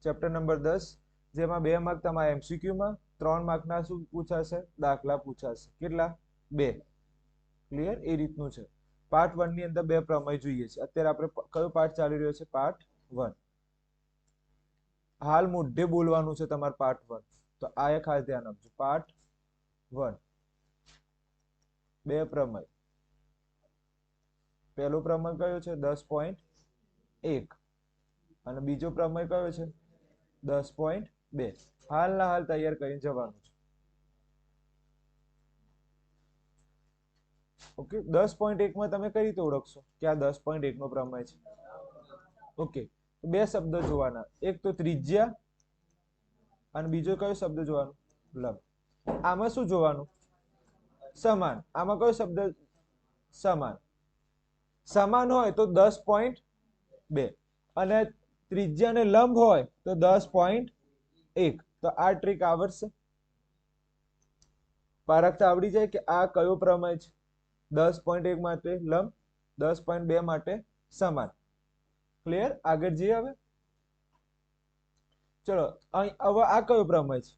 Chapter number 10 જેમાં 2 mark તમારા MCQ માં 3 માર્કના શું પૂછાશે દાખલા પૂછાશે કેટલા 2 ક્લિયર એ રીતનું છે પાર્ટ 1 ની અંદર 2 પ્રમેય જોઈએ છે અત્યારે આપણે કયો પાર્ટ ચાલી રહ્યો છે પાર્ટ 1 હાલ મોઢે બોલવાનું છે તમારે પાર્ટ 1 તો આ ખાસ ધ્યાન આપજો પાર્ટ 1 2 પ્રમેય પહેલો પ્રમેય કયો છે 10.1 અને બીજો પ્રમેય કયો છે 10.2 હાલના હાલ તૈયાર કરીને જવાનું છે ઓકે 10.1 માં તમે કઈ રીતે ઓળખશો કે આ 10.1 નો પ્રમેય છે ઓકે બે શબ્દો જોવાના એક તો ત્રિજ્યા અને બીજો કયો શબ્દ જોવાનો લંબ આમાં શું જોવાનું સમાન આમાં કયો શબ્દ સમાન સમાન હોય તો 10.2 અને ત્રિજ્યા અને લંબ હોય તો 10.1 તો આ ટ્રીક આવડશે પારખતા આવડી જાય કે આ કયો પ્રમેય છે 10.1 માટે લંબ 10.2 માટે સમાન ક્લિયર આગળ જઈએ હવે ચલો હવે આ કયો પ્રમેય છે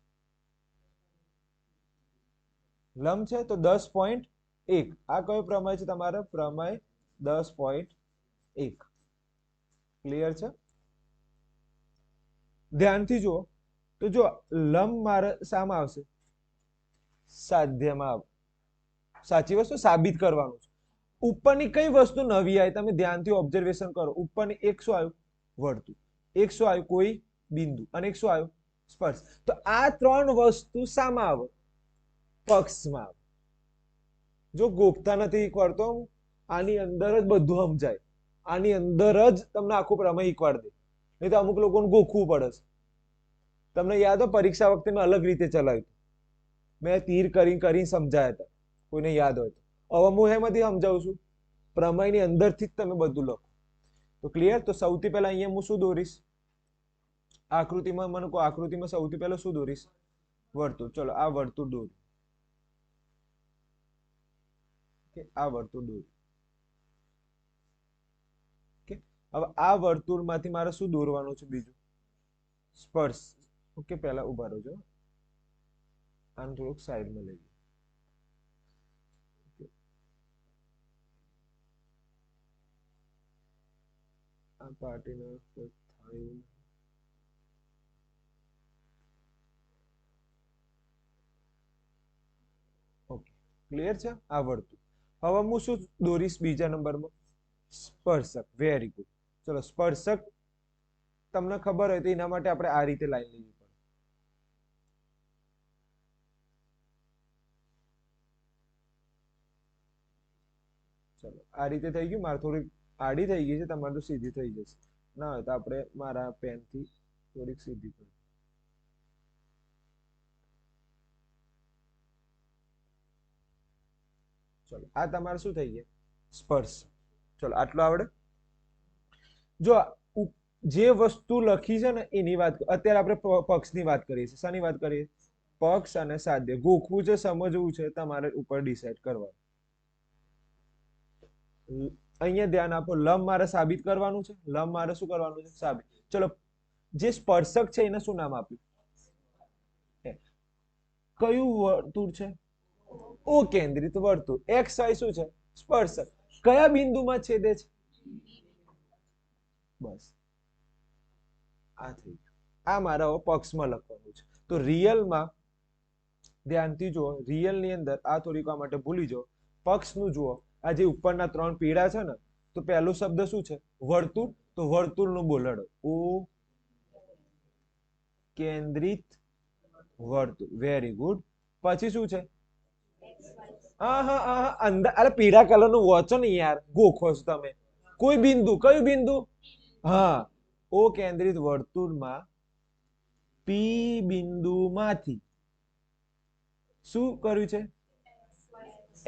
લંબ છે તો 10.1 આ કયો પ્રમેય છે તમારો પ્રમેય 10.1 ક્લિયર છે ધ્યાનથી જુઓ તો જો લંબ મારે શામાં આવશે સાધ્યમાં આવે સાચી વસ્તુ સાબિત કરવાનું છે ઉપરની કઈ વસ્તુ નવી આવી તમે ધ્યાનથી ઓબ્ઝર્વેશન કરો ઉપરની એક શું આવ્યું વર્તુળ એક શું આવ્યું કોઈ બિંદુ અને એક શું આવ્યું સ્પર્શ તો આ ત્રણ વસ્તુ શામાં આવે પક્ષમાં આવે જો ગોખતા નથી એકવાર તો આની અંદર જ બધું સમજાય આની અંદર જ તમને આખું પ્રમેય એકવાર દે નહીં તો અમુક લોકોને ગોખવું પડે છે તમને યાદ હોય પરીક્ષા વખતે મેં અલગ રીતે ચલાવ્યું મેં તીર કરીને સમજાયા હતા કોઈને યાદ હોય તો હવે હું એમાંથી સમજાવું છું પ્રમેયની અંદરથી જ તમે બધું લખો તો ક્લિયર તો સૌથી પહેલા અહીંયા હું શું દોરીશ આકૃતિમાં મને કહો આકૃતિમાં સૌથી પહેલા શું દોરીશ વર્તુળ ચલો આ વર્તુળ દોર્યું આ વર્તુળ દોર્યું ઓકે હવે આ વર્તુળમાંથી મારે શું દોરવાનું છે બીજું સ્પર્શ ઓકે પહેલા ઉભા રહેજો આને થોડુંક સાઈડમાં લઈ આ પાર્ટીને થયું ઓકે ક્લિયર છે આ વર્તુળ હવે હું શું દોરીશ બીજા નંબરમાં સ્પર્શક વેરી ગુડ ચલો સ્પર્શક તમને ખબર હોય તો એના માટે આપણે આ રીતે લાઈન લેવી પડે ચલો આ રીતે થઈ ગયું મારે થોડીક આડી થઈ ગઈ છે તમારે તો સીધી થઈ જશે ના હોય તો આપણે મારા પેનથી થોડીક સીધી કરી ચલો આ તમારે શું થઈ ગયા સ્પર્શ ચલો આટલું આવડે જો જે વસ્તુ લખી છે ને એની વાત અત્યારે આપણે પક્ષની વાત કરીએ છીએ શાની વાત કરીએ પક્ષ અને સાધ્ય ગોખવું છે સમજવું છે તમારે ઉપર ડિસાઈડ કરવાનું અહીંયા ધ્યાન આપો લંબ મારે સાબિત કરવાનું છે લંબ મારે શું કરવાનું છે સાબિત ચલો જે સ્પર્શક છે એને શું નામ આપ્યું કયું વર્તુળ છે ઓ કેન્દ્રિત વર્તુળ એક્સ વાય શું છે સ્પર્શક કયા બિંદુમાં છેદે છે બસ આ થઈ આ મારા પક્ષમાં લખવાનું છે તો રિયલમાં ધ્યાનથી જુઓ રિયલ ની અંદર આ થોડીક વાર માટે ભૂલી જાઓ પક્ષનું જુઓ આ જે ઉપરના ત્રણ પીડા છે ને તો પહેલો શબ્દ શું છે વર્તુળ તો વર્તુળનું બોલડો ઓ કેન્દ્રિત વર્તુળ વેરી ગુડ પછી શું છે હા હા હા અંદર અરે પીળા કલર નું વાંચો ને યાર ગોખો છો તમે કોઈ બિંદુ કયું બિંદુ હા ઓ કેન્દ્રિત વર્તુળમાં પી બિંદુમાંથી શું કર્યું છે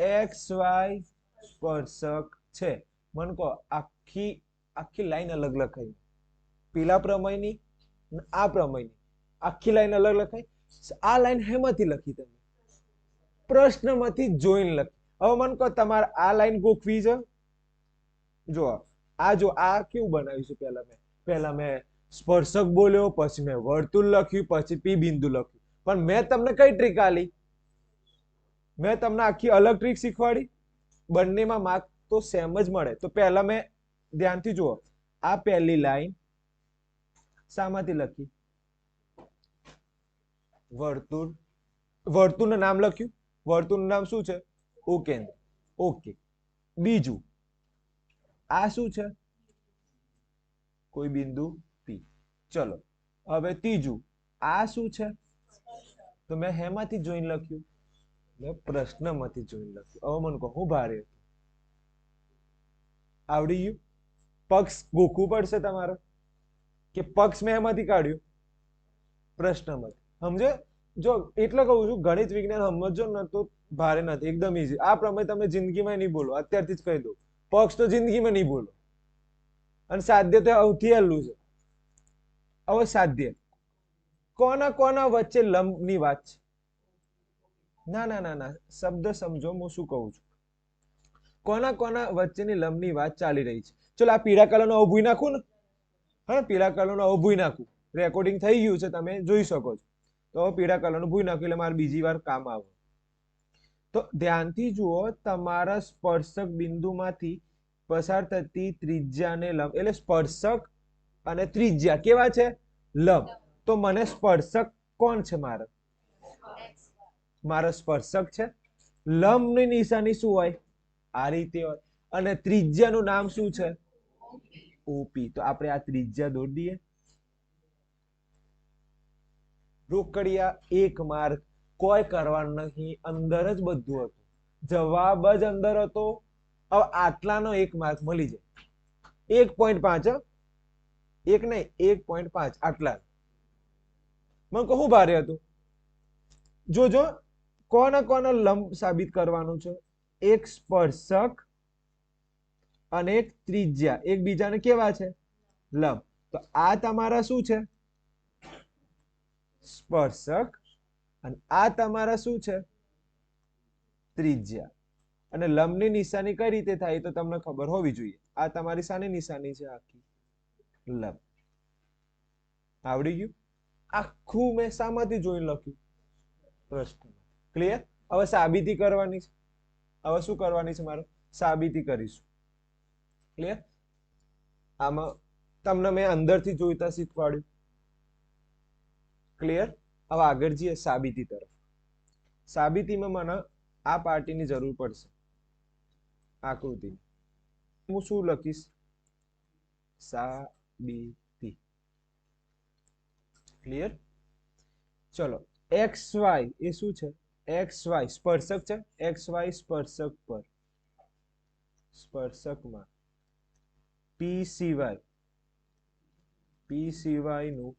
એક્સ વાય સ્પર્શક છે મને કહો આખી લાઈન અલગ લખાઈ પેલા પ્રમેયની આ પ્રમેયની આખી લાઈન અલગ લખાઈ આ લાઈન હેમાંથી લખી તમે પ્રશ્નમાંથી જોઈને લખી હવે મને કહો તમારે આ લાઈન ગોખવી છે જો આ કેવું બનાવ્યું છે પહેલા મેં સ્પર્શક બોલ્યો, પછી મેં વર્તુળ લખ્યું, પછી પી બિંદુ લખ્યું. પણ મેં તમને કઈ ટ્રીક આલી? મેં તમને આખી અલગ ટ્રીક શીખવાડી. બંનેમાં માર્ક તો સેમ જ મળે. તો પહેલા મેં ધ્યાનથી જુઓ, આ પહેલી લાઈન શામાંથી લખી? વર્તુળ. વર્તુળનું નામ લખ્યું. વર્તુળનું નામ શું છે? ઉકેન્દ્ર. ઓકે. બીજું આ શું છે? કોઈ બિંદુ પી. ચલો હવે ત્રીજું આ શું છે? તો મેં હેમાંથી જોઈને લખ્યું? મેં પ્રશ્નમાંથી જોઈને લખ્યું. હવે મને કહો હું ભારે હતું? આવડી ગયું? પક્ષ ગોખવું પડશે તમારે કે પક્ષ મેં એમાંથી કાઢ્યું? પ્રશ્નમાંથી. સમજે? જો એટલે કહું છું ગણિત વિજ્ઞાન સમજો ને તો ભારે નથી, એકદમ ઈઝી. આ પ્રમેય તમે જિંદગીમાં નહીં બોલો, અત્યારથી જ કહી દો. પક્ષ તો જિંદગીમાં નહીં બોલો. અને સાધ્ય તો સૌથી સહેલું છે. હવે સાધ્ય કોના કોના વચ્ચે લંબની વાત છે? ના ના ના ના, શબ્દ સમજો હું શું કહું છું. કોના કોના વચ્ચેની લંબની વાત ચાલી રહી છે? ચલો આ પીળા કલરનો આવું ભૂઈ નાખું ને, હા પીળા કલરનો આવું ભૂઈ નાખું. રેકોર્ડિંગ થઈ ગયું છે, તમે જોઈ શકો છો. તો પીળા કલરનું ભૂઈ નાખ્યું એટલે મારે બીજી વાર કામ આવે. તો ધ્યાનથી જુઓ, તમારા સ્પર્શક બિંદુમાંથી પસાર થતી ત્રિજ્યાને લંબ, એટલે સ્પર્શક અને ત્રિજ્યા કેવા છે? લંબ. તો મને સ્પર્શક કોણ છે? મારો સ્પર્શક છે. લંબની નિશાની શું હોય? આ રીતે હોય. અને ત્રિજ્યાનું નામ શું છે? ઓપી. તો આપણે આ ત્રિજ્યા દોરી દઈએ. રોકડિયા 1 માર્ક. કોઈ કરવાનું નહીં, અંદર જ બધું હતું. જવાબ જ અંદર હતો. હવે આટલાનો 1 માર્ક મળી જાય. 1.5. 1 નહીં, 1.5 આટલા. મને કહું ભારે હતું? જોજો કોના કોના લંબ સાબિત કરવાનું છે? એક સ્પર્શક અને એક ત્રિજ્યા એકબીજાને કેવા છે? લંબ. તો આ તમારા શું છે? સ્પર્શક. અને આ તમારા શું છે? ત્રિજ્યા. અને લંબની નિશાની કઈ રીતે થાય તો તમને ખબર હોવી જોઈએ. આ તમારી શાની નિશાની છે? આખી લંબ. આવડી ગયું? આખું મેં શામાંથી જોઈને લખ્યું? પ્રશ્ન. ક્લિયર? હવે સાબિતી કરવાની છે. હવે શું કરવાની છે મારે? સાબિતી કરીશું. ક્લિયર? આમાં તમને મેં અંદરથી જોઈતા શીખવાડ્યું. ક્લિયર? હવે આગળ જઈએ સાબિતી તરફ. સાબિતીમાં મને આ પાર્ટીની જરૂર પડશે, આકૃતિ. હું શું લખીશ? સાબિતી. ક્લિયર? ચલો XY એ શું છે? XY સ્પર્શક છે. XY સ્પર્શક પર, સ્પર્શકમાં P સિવાય નું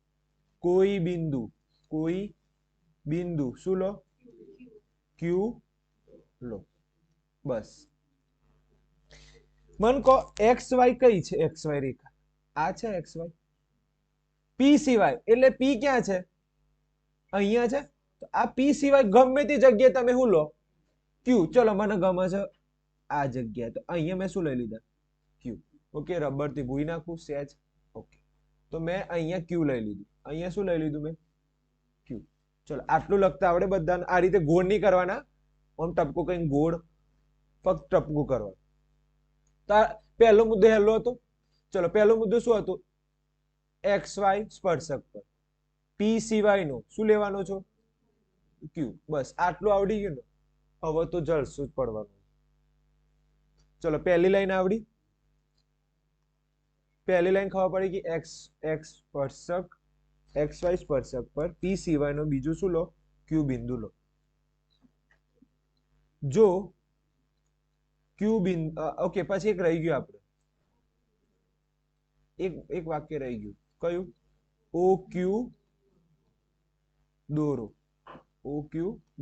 કોઈ બિંદુ શું લો? Q લો. બસ. મન કહો XY કઈ છે? XY રેખા આ છે. XY P સિવાય એટલે P ક્યાં છે? અહીંયા છે. તો આ P સિવાય ગમે તે જગ્યાએ તમે શું લો? Q. ચલો મને ગમે છે આ જગ્યાએ, તો અહીંયા મેં શું લઈ લીધા? Q. ઓકે. રબરથી ભૂઈ નાખું સહેજ. ઓકે. તો મેં અહીંયા Q લઈ લીધું. અહીંયા શું લઈ લીધું મેં? Q. ચલો આટલું લખતા આવડે બધાને? આ રીતે ગોળ નહીં કરવાના. આમ ટપકો કઈ ગોળ, ફક્ત ટપકું કરવાનું. તો પહેલો મુદ્દો હેલો હતો. ચલો પહેલો મુદ્દો શું હતો? XY સ્પર્શક પર P સિવાયનો શું લેવાનો છો? Q. બસ આટલું આવડી ગયું ને? હવે તો જળશું જ પડવાનું. ચલો પહેલી લાઈન આવડી. પહેલી લાઈન ખબર પડી કે X સ્પર્શક XY સ્પર્શક પર P સિવાયનો બીજું શું લો? Q બિંદુ લો. જો Q બિંદુ, ઓકે. પછી એક રહી ગયું આપણે, એક વાક્ય રહી ગયું. કયું? OQ દોરો. OQ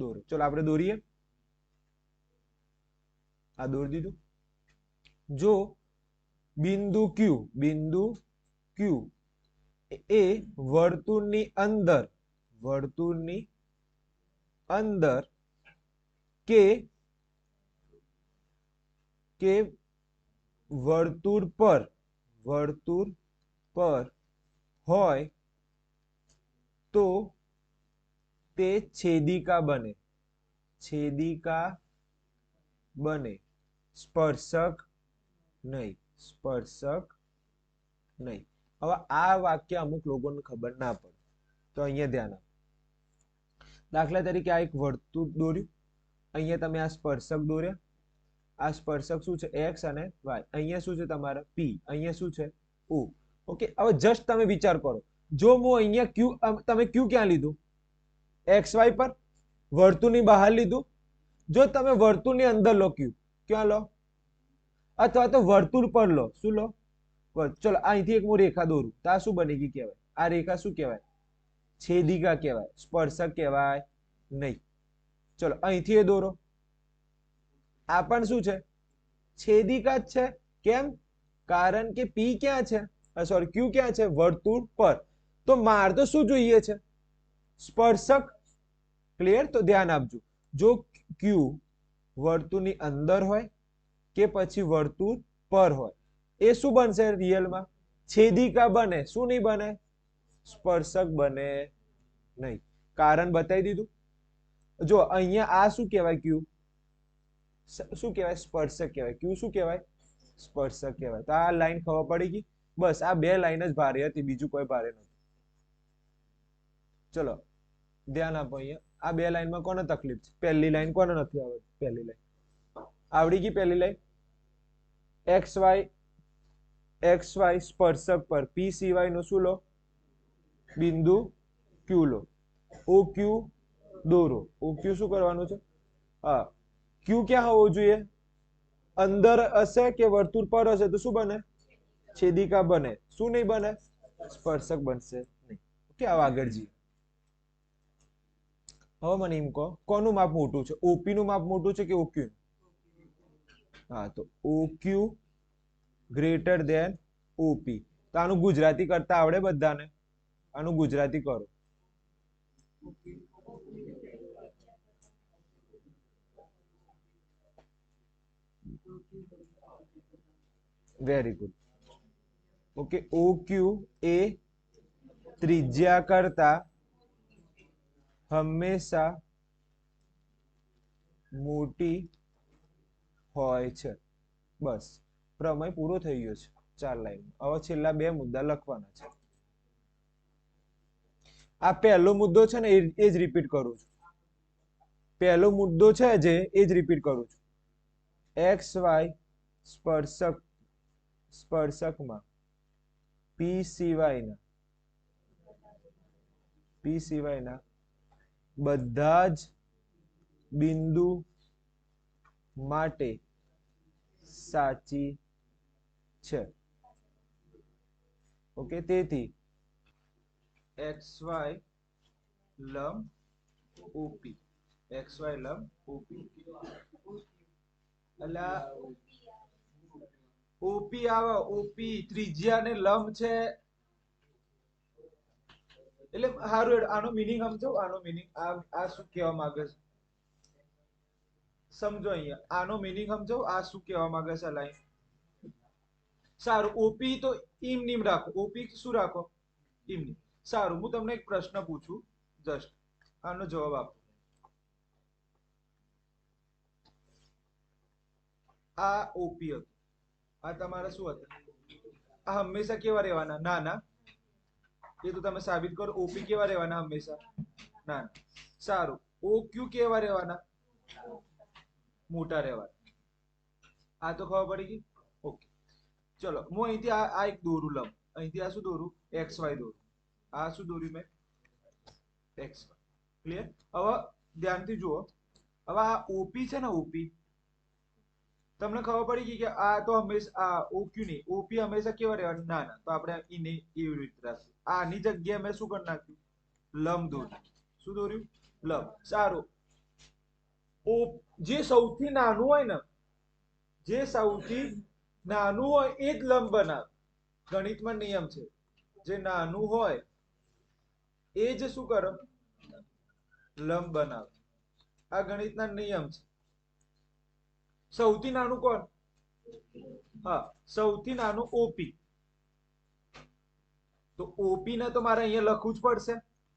દોરો. ચલો આપણે દોરીએ. આ દોરી દીધું. જો બિંદુ Q એ વર્તુળની અંદર કે વર્તુળ પર હોય તો તે છેદિકા બને, છેદિકા બને, સ્પર્શક નહીં, સ્પર્શક નહીં. હવે આ વાક્ય અમુક લોકોને ખબર ના પડે, તો અહીંયા ધ્યાન આપો. દાખલા તરીકે આ એક વર્તુળ દોર્યું, અહીંયા તમે આ સ્પર્શક દોર્યા, આ સ્પર્શક શું છે એક્સ અને વાય, અહીંયા શું છે તમારે પી, અહીંયા શું છે ઓ. ઓકે, હવે જસ્ટ તમે વિચાર કરો, જો હું અહીંયા ક્યુ, તમે ક્યુ ક્યાં લીધું, એક્સ વાય પર, વર્તુળની બહાર લીધું. જો તમે વર્તુળની અંદર લો ક્યુ, ક્યાં લો, અથવા તો વર્તુળ પર લો, શું લો, ચલો અહીંથી એક હું રેખા દોરું તો આ શું બની ગઈ કહેવાય, આ રેખા શું કહેવાય, છેદિકા કહેવાય, સ્પર્શક કહેવાય નહીં. ચલો અહીંથી એ દોરો, આ પણ શું છે, છેદિકા જ છે. કેમ, કારણ કે પી ક્યાં છે, સોરી ક્યુ ક્યાં છે, વર્તુળ પર. તો માર તો શું જોઈએ છે, સ્પર્શક. ક્લિયર? તો ધ્યાન આપજો, જો ક્યુ વર્તુળની અંદર હોય કે પછી વર્તુળ પર હોય, એ શું બનશે રિયલમાં, છેદિકા બને. શું નહીં બને, સ્પર્શક બને નહીં. કારણ બતાવી દીધું. જો અહીંયા આ શું કહેવાય, ક્યુ શું કહેવાય, સ્પર્શક કહેવાય. ક્યુ શું કહેવાય, સ્પર્શક કહેવાય. તો આ લાઈન ખબર પડી ગઈ. બસ આ બે લાઈન જ ભારે હતી, બીજું કોઈ ભારે નથી. ચલો ધ્યાન આપો, અહીંયા આ બે લાઈનમાં કોને તકલીફ છે, પહેલી લાઈન કોને નથી આવડતી, પહેલી લાઈન આવડી ગઈ. પહેલી લાઈન એક્સ વાય સ્પર્શક પર પી સિવાય નો શું લો, બિંદુ ક્યુ લો. ઓ ક્યુ દોરો. ઓ ક્યુ શું કરવાનું છે, હા ક્યુ ક્યાં હોવો જોઈએ, અંદર હશે કે વર્તુળ પર હશે તો શું બને, છેદિકા બને. શું નહીં બને, સ્પર્શક બનશે નહીં. ઓકે, આવ આગળ જઈએ. હવે મને એમ કહો, કોનું માપ મોટું છે, ઓપી નું માપ મોટું છે કે ઓક્યુ? હા, તો ઓક્યુ ગ્રેટર ધેન ઓપી. તો આનું ગુજરાતી કરતા આવડે બધાને? આનું ગુજરાતી કરો. Very good. ઓકે, ઓક્યુ એ ત્રિજ્યા કરતા હંમેશા મોટી હોય છે. બસ પ્રમેય પૂરો થઈ ગયો છે 4 લાઈન. હવે છેલ્લા બે મુદ્દા લખવાના છે. આ પહેલો મુદ્દો છે ને એ જ રિપીટ કરું છું. પહેલો મુદ્દો છે જે એ જ રિપીટ કરું છું. એક્સ વાય સ્પર્શકમાં પી સિવાયના બધા જ બિંદુ માટે સાચી છે. ઓકે, તેથી XY લંબ OP, XY લંબ OP. અલા OP આવે, OP ત્રિજ્યા ને લંબ છે એટલે હારું. આનો મીનિંગ સમજો, આનો મીનિંગ આ શું કહેવા માંગે છે સમજો. અહીંયા આનો મીનિંગ સમજો, આ શું કહેવા માંગે છે લાઈન. સારું, ઓપી તો ઈમ નીમ રાખો, ઓપી શું રાખો, ઈમ નીમ. સારું, હું તમને એક પ્રશ્ન પૂછું, જસ્ટ આનો જવાબ આપો. આ ઓપી હતું, આ તમારે શું હતું, આ હંમેશા કેવા રહેવાના, નાના. એ તો તમે સાબિત કરો. ઓપી કેવા રહેવાના, હંમેશા નાના. સારું, ઓક્યુ કેવા રહેવાના, મોટા રહેવાના. આ તો ખબર પડી ગઈ. ઓકે, ચલો હું અહીંથી આ એક દોરું લંબ, અહીંથી આ શું દોરું, એક્સ વાય દોરું. આ શું દોર્યું મેં, એક્સ વાય. ક્લિયર? હવે ધ્યાનથી જુઓ. હવે આ ઓપી છે ને, ઓપી તમને ખબર પડી ગઈ કે આ તો હંમેશા આ ઓક્યુ નહીં, ઓપી હંમેશા કેવા રહેવાના, નાના. તો આપણે એને એવી રીતે રાખીએ. આની જગ્યાએ મેં શું કરી નાખ્યું, લંબ દોર્યું. શું દોર્યું, લંબ. સારું, જે સૌથી નાનું હોય ને, જે સૌથી નાનું હોય એ જ લંબ બનાવે. ગણિતમાં નિયમ છે, જે નાનું હોય એ જ શું કરે, લંબ બનાવે. આ ગણિતના નિયમ છે. સૌથી નાનું કોણ, હા સૌથી નાનું ઓપી. તો ઓપી ને તો મારે અહીંયા લખવું જ પડશે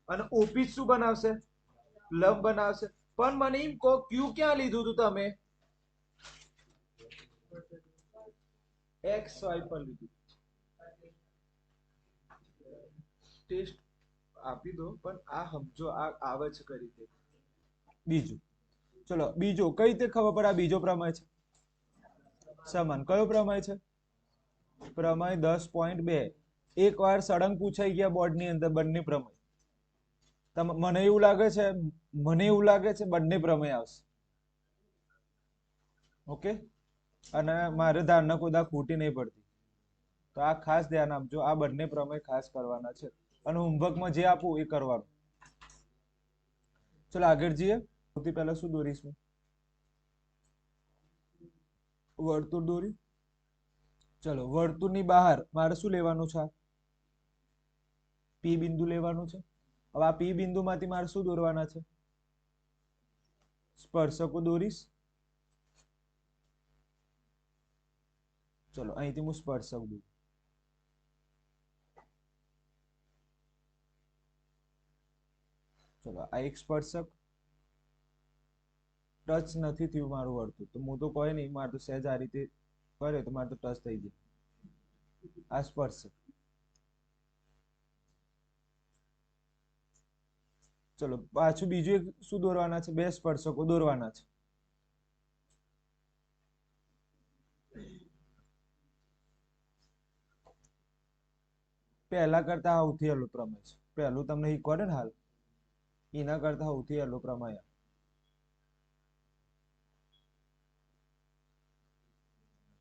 અને ઓપી શું બનાવશે? લંબ બનાવશે. પણ મને એમ કહો ક્યુ ક્યાં લીધું હતું તમે? એક્સ વાય પર લીધું. ટેસ્ટ આપી દો પણ આ સમજો આ આવે છે કઈ રીતે. બીજું ચલો બીજો કઈ રીતે ખબર પડે આ બીજો પ્રમેય છે? સમાન. કયો પ્રમેય છે? પ્રમેય 10.2. એક વાર સળંગ પૂછાઈ ગયા બોર્ડની અંદર બંને પ્રમેય. મને એવું લાગે છે બંને પ્રમેય આવશે. ઓકે, અને મારે ધારણા કોઈ દા ખોટી નહીં પડતી. તો આ ખાસ ધ્યાન આપજો, આ બંને પ્રમેય ખાસ કરવાના છે અને હોમવર્કમાં જે આપું એ કરવાનું. ચલો આગળ જઈએ. સૌથી પહેલા શું દોરીશું? વર્તુળ દોરી. ચલો વર્તુળની બહાર મારે શું લેવાનું છે? પી બિંદુ લેવાનું છે. હવે આ પી બિંદુમાંથી મારે શું દોરવાના છે? સ્પર્શકો દોરીશ. ચલો અહીંથી હું સ્પર્શક દોરું. ચલો આ એક સ્પર્શક ટચ નથી થયું મારું વર્તુળ, તો હું તો કોઈ નહીં, મારે તો સહેજ આ રીતે કરે તો મારે તો ટચ થઈ જાય. આ સ્પર્શક. ચલો પાછું બીજું એક શું દોરવાના છે? બે સ્પર્શકો દોરવાના છે. પહેલા કરતા સૌથી સહેલો પ્રમેય છે. પહેલું તમને શીખવાડે ને હાલ, એના કરતા સૌથી સહેલો પ્રમેય.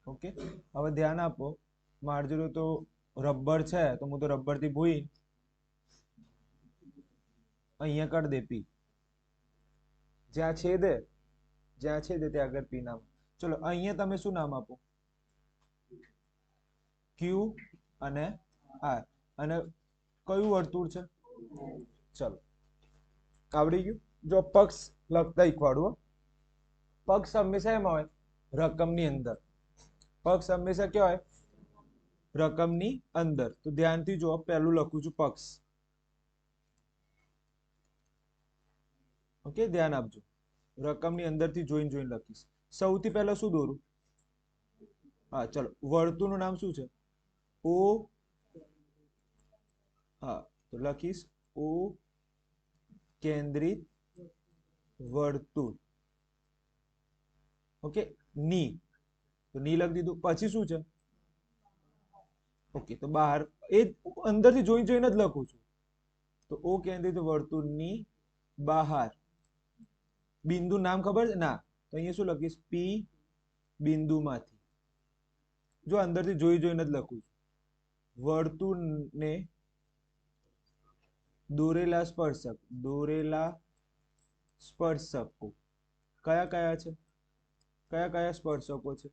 ઓકે, હવે ધ્યાન આપો. મારી જોડે તો રબર છે તો હું તો રબર થી ભૂઈ અહીંયા કરી દે પી. જ્યાં છેદે ત્યાં આગળ પી નામ. ચલો અહીંયા તમે શું નામ આપો? ક્યુ અને આર. અને કયું વર્તુળ છે? ચલો આવડી ગયું. જો પક્ષ લખતા શીખવાડું. પક્ષ હંમેશા એમાં હોય રકમની અંદર. પક્ષ હંમેશા ક્યાં હોય? રકમની અંદર. તો ધ્યાનથી જો પહેલું લખું છું પક્ષ. ઓકે, ધ્યાન આપજો. રકમની અંદરથી જોઈને લખીશ. સૌથી પહેલા શું દોરું? હા ચલો, વર્તુળનું નામ શું છે? ઓ. હા તો લખીશ ઓ કેન્દ્રિત વર્તુળ. ઓકે, ની તો ની લખી દીધું. પછી શું છે? ઓકે, તો બહાર એ અંદરથી જોઈને જ લખું છું. તો ઓ કેન્દ્રિત વર્તુળની બહાર. બિંદુ નામ ખબર છે? ના, તો અહીંયા શું લખીશ? પી બિંદુમાંથી. જો અંદરથી જોઈને જ લખું છું. વર્તુળને દોરેલા સ્પર્શકો કયા કયા છે? કયા સ્પર્શકો છે?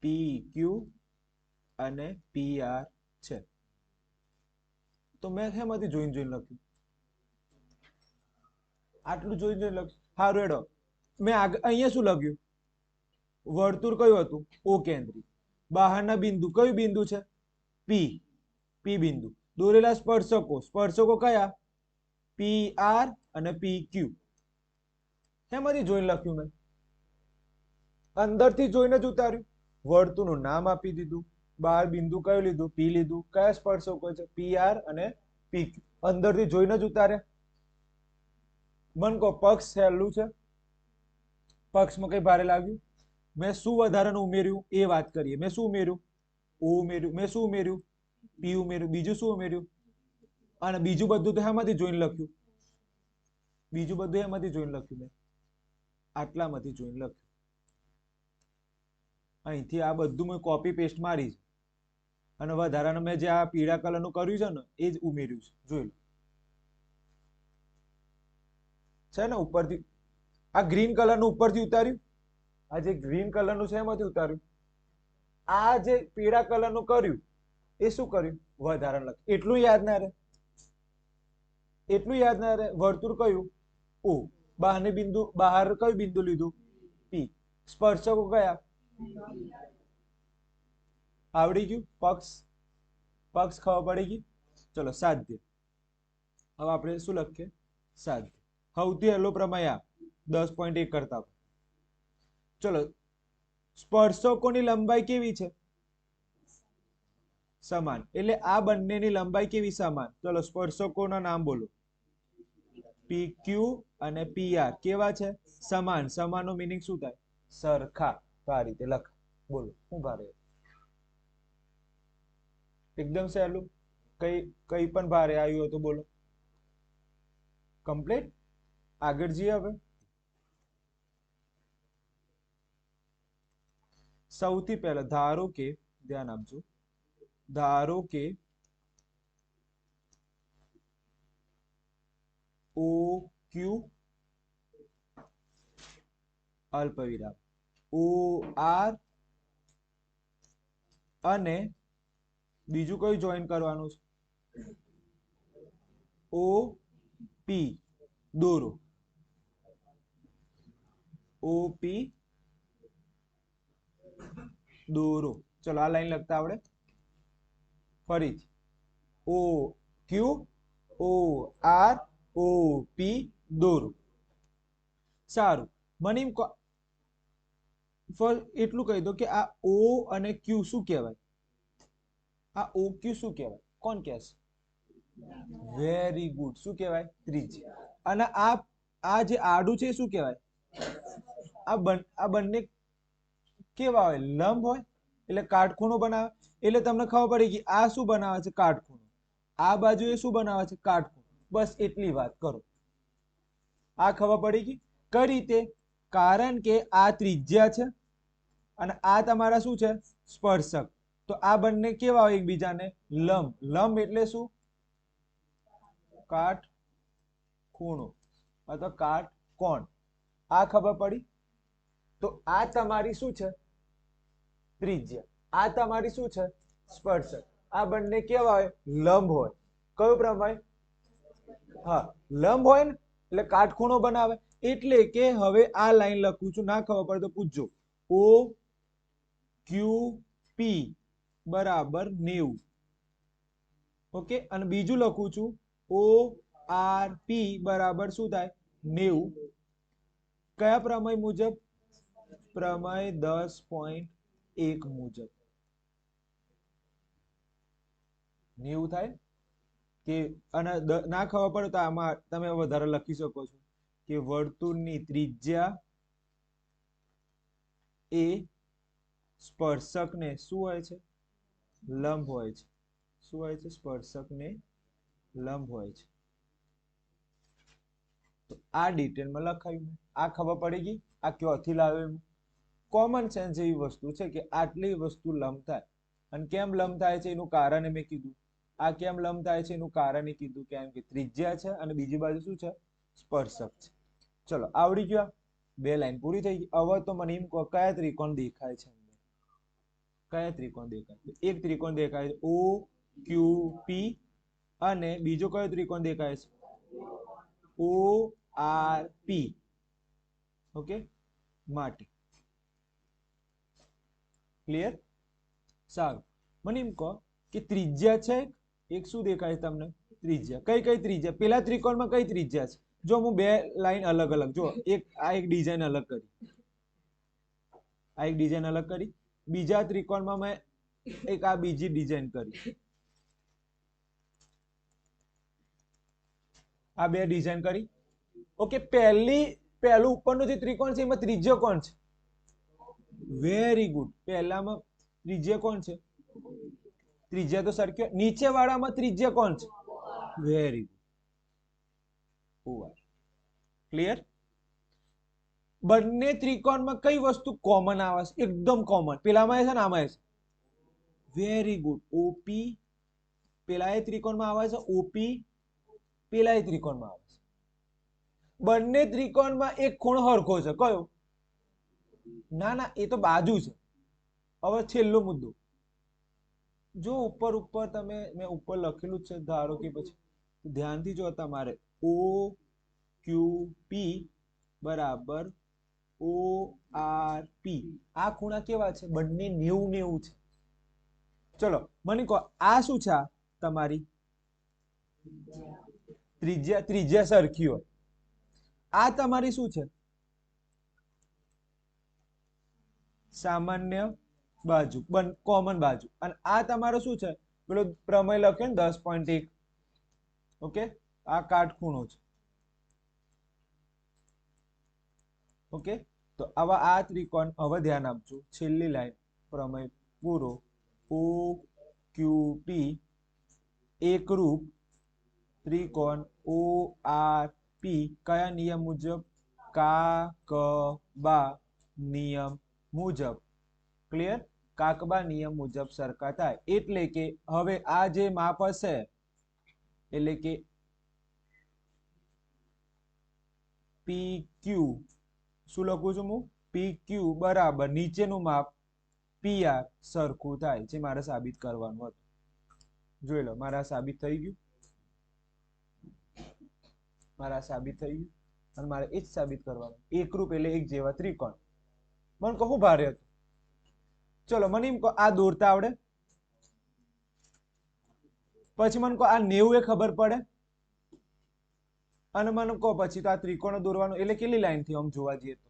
પી ક્યુ અને પી આર છે. તો મેં શેમાંથી જોઈને લખ્યું? આટલું જોઈને લખ્યું. હારું હેડો, મેં અહીંયા શું લખ્યું? વર્તુળ કયું હતું? ઓ કેન્દ્રિત. બહારના બિંદુ કયું બિંદુ છે? પી. પી બિંદુ. દોરેલા સ્પર્શકો કયા? પી આર અને પી ક્યુ. શેમાંથી જોઈને લખ્યું મેં? અંદરથી જોઈને જ ઉતાર્યું. વર્તુળનું નામ આપી દીધું. બહાર બિંદુ કયું લીધું? પી લીધું. કયા સ્પર્શકો છે? પી આર અને પી ક્યુ. અંદરથી જોઈને જ ઉતાર્યા. મન કહો પક્ષ સહેલું છે? પક્ષમાં કઈ ભારે લાગ્યું? મેં શું વધારાનું ઉમેર્યું એ વાત કરીએ. મેં શું ઉમેર્યું? ઓ ઉમેર્યું. મેં શું ઉમેર્યું? પી ઉમેર્યું. બીજું શું ઉમેર્યું? અને બીજું બધું તો એમાંથી જોઈને લખ્યું. બીજું બધું એમાંથી જોઈને લખ્યું. મેં આટલામાંથી જોઈને લખ્યું. અહીંથી આ બધું મેં કોપી પેસ્ટ મારી છે અને વધારાનું મેં જે આ પીળા કલરનું કર્યું છે ને એ જ ઉમેર્યું છે. જોઈ લો છે ને ઉપરથી. આ ગ્રીન કલરનું ઉપરથી ઉતાર્યું. આ જે ગ્રીન કલરનું છે એમાંથી ઉતાર્યું. આ જે પીળા કલરનું કર્યું એ શું કર્યું? વધારાનું લખ્યું. એટલું યાદ ના રહે? એટલું યાદ ના રહે? વર્તુળ કયું? ઓ. બહાર કયું બિંદુ લીધું? પી. સ્પર્શકો કયા? આવડી ગયું પક્ષ. પક્ષ ખબર પડી ગઈ. ચલો સાધ્ય. હવે આપણે શું લખીએ? સાધ્ય. સૌથી પહેલો પ્રમેય આ 10.1 કરતા. ચલો સ્પર્શકોની લંબાઈ કેવી છે? સમાન. એટલે આ બંનેની લંબાઈ કેવી? સમાન. ચલો સ્પર્શકોના નામ બોલો. PQ અને PR કેવા છે? સમાન. સમાનનો મીનિંગ શું થાય? સરખા. તો આ રીતે લખ. બોલો શું ભારે? એકદમ સહેલું. કઈ પણ ભારે આવ્યું હોય તો બોલો. કમ્પ્લીટ. આગળ જઈએ હવે. સૌથી પહેલા ધારો કે, ધ્યાન આપજો, ધારો કે OQ અલ્પવિરામ OR અને બીજું કયું જોઈન કરવાનું છે? OP દોરો. OP દોરો. ચલો આ લાઈન લખતા આવડે? ફરીથી OQ OR OP દોરો. સારું. મને એમ એટલું કહી દો કે આ O અને Q શું કહેવાય? આ OQ શું કહેવાય? કોણ કહેશે? Very good. શું કહેવાય? ત્રિજ્યા. અને આ જે આડું છે શું કહેવાય? આ બંને કેવા હોય? લંબ હોય એટલે કાટખૂણો બનાવે. એટલે તમને ખબર પડી કે આ શું બનાવે છે? કાટખૂણો. આ બાજુ એ શું બનાવે છે? કાટખૂણો. બસ એટલી વાત કરો. આ ખબર પડી ગઈ. કઈ રીતે? કારણ કે આ ત્રિજ્યા છે અને આ તમારા શું છે? સ્પર્શક. તો આ બંને કેવા હોય? એકબીજાને લંબ. લંબ એટલે શું? કાટખૂણો અથવા કાટકોણ. આ ખબર પડી. તો આ તમારી શું છે? ત્રિજ્યા. આ તમારી શું છે? સ્પર્શક. આ બંને કેવા હોય? લંબ હોય. કયો પ્રમેય? હા, લંબ હોય ને એટલે કાટખૂણો બનાવે. એટલે કે હવે આ લાઈન લખું છું, ના ખબર પડે તો પૂછજો. OQP બરાબર 90. ઓકે. અને બીજું લખું છું ORP બરાબર શું થાય? 90. કયા પ્રમેય મુજબ? પ્રમેય 10.1 મુજબ. 90 થાય કે અને ના ખબર પડે તો આમાં તમે વધારે લખી શકો છો કે વર્તુળની ત્રિજ્યા એ સ્પર્શકને શું હોય છે? લંબ હોય છે. શું હોય છે? સ્પર્શકને લંબ હોય છે. તો આ ડિટેલમાં લખાયું. આ ખબર પડી ગઈ. આ ક્યાંથી લાવ્યો? કોમન સેન્સ જેવી વસ્તુ છે કે આટલી વસ્તુ લંબ થાય. અને કેમ લંબ થાય છે એનું કારણ મેં કીધું. આ કેમ લંબ થાય છે એનું કારણ એ કીધું. કેમ કે ત્રિજ્યા છે અને બીજી બાજુ શું છે? સ્પર્શક છે. ચલો આવડી ગયો. બે લાઈન પૂરી થઈ ગઈ. હવે તો મને એમ કહો કયા ત્રિકોણ દેખાય છે? કયા ત્રિકોણ દેખાય? એક ત્રિકોણ દેખાય છે OQP અને બીજો કયો ત્રિકોણ દેખાય છે? ORP. ઓકે. માટે ક્લિયર? સારું. મને એમ કહો કે ત્રિજ્યા છે એક. શું દેખાય તમને? ત્રિજ્યા. કઈ કઈ ત્રિજ્યા? પેલા ત્રિકોણમાં કઈ ત્રિજ્યા છે? જો હું બે લાઈન અલગ અલગ જો આ એક ડિઝાઇન અલગ કરી. આ એક ડિઝાઇન અલગ કરી. બીજા ત્રિકોણમાં મેં એક આ બીજી ડિઝાઇન કરી. આ બે ડિઝાઇન કરી. ઓકે. પહેલું ઉપરનું જે ત્રિકોણ છે એમાં ત્રિજ્યા કોણ છે? Very good. પહેલામાં ત્રિજ્યા કોણ છે? ત્રિજ્યા તો સરખી. નીચે વાળામાં ત્રિજ્યા કોણ છે? Very good. ક્લિયર? બંને ત્રિકોણમાં કઈ વસ્તુ કોમન આવે છે? એકદમ કોમન. પેલામાં છે ને આમાં છે. Very good. OP પેલા એ ત્રિકોણમાં આવે છે. OP પેલા એ ત્રિકોણમાં આવે છે. બંને ત્રિકોણમાં એક ખૂણો હરખો છે. કયો? ના ના, એ તો બાજુ છે. હવે છેલ્લો મુદ્દો જો ઉપર ઉપર તમે મેં ઉપર લખેલું છે. ધારો કે પછી ધ્યાનથી જો તમારે OQP બરાબર ORP. આ ખૂણા કેવા છે? બંને 90 90 છે. ચલો મને કહો આ શું છે? આ તમારી ત્રિજ્યા, ત્રિજ્યા સરખી હોય. આ તમારી શું છે? સામાન્ય બાજુ, કોમન બાજુ. અને આ તમારો શું છે? પેલો પ્રમેય લખ્યો ને 10.1. ઓકે, આ કાટખૂણો છે. ઓકે, તો આવા આ ત્રિકોણ હવે ધ્યાન આપજો. છેલ્લી લાઈન પ્રમેય પૂરો. ઓ ક્યુ પી એકરૂપ ત્રિકોણ ઓ આર પી કયા નિયમ મુજબ? કાકબા નિયમ મુજબ. ક્લિયર? કાકબા નિયમ મુજબ સરખા થાય. એટલે કે હવે આ જે માપ હશે, એટલે કે પી ક્યુ, શું લખું છું હું? પી ક્યુ બરાબર નીચેનું માપ પી આર સરખું થાય, જે મારે સાબિત કરવાનું હતું. જોઈ લો, મારા સાબિત થઈ ગયું. મારા સાબિત થઈ ગયું. અને મારે એ જ સાબિત કરવાનું. એકરૂપ એટલે એક જેવા ત્રિકોણ. મને કહું ભારે હતું. ચલો મને એમ કહો, આ દોરતા આવડે? પછી મને કહો, આ 90 એ ખબર પડે? અને મને કહો પછી તો આ ત્રિકોણ દોરવાનું એટલે કેટલી લાઈન થી આમ જોવા જઈએ તો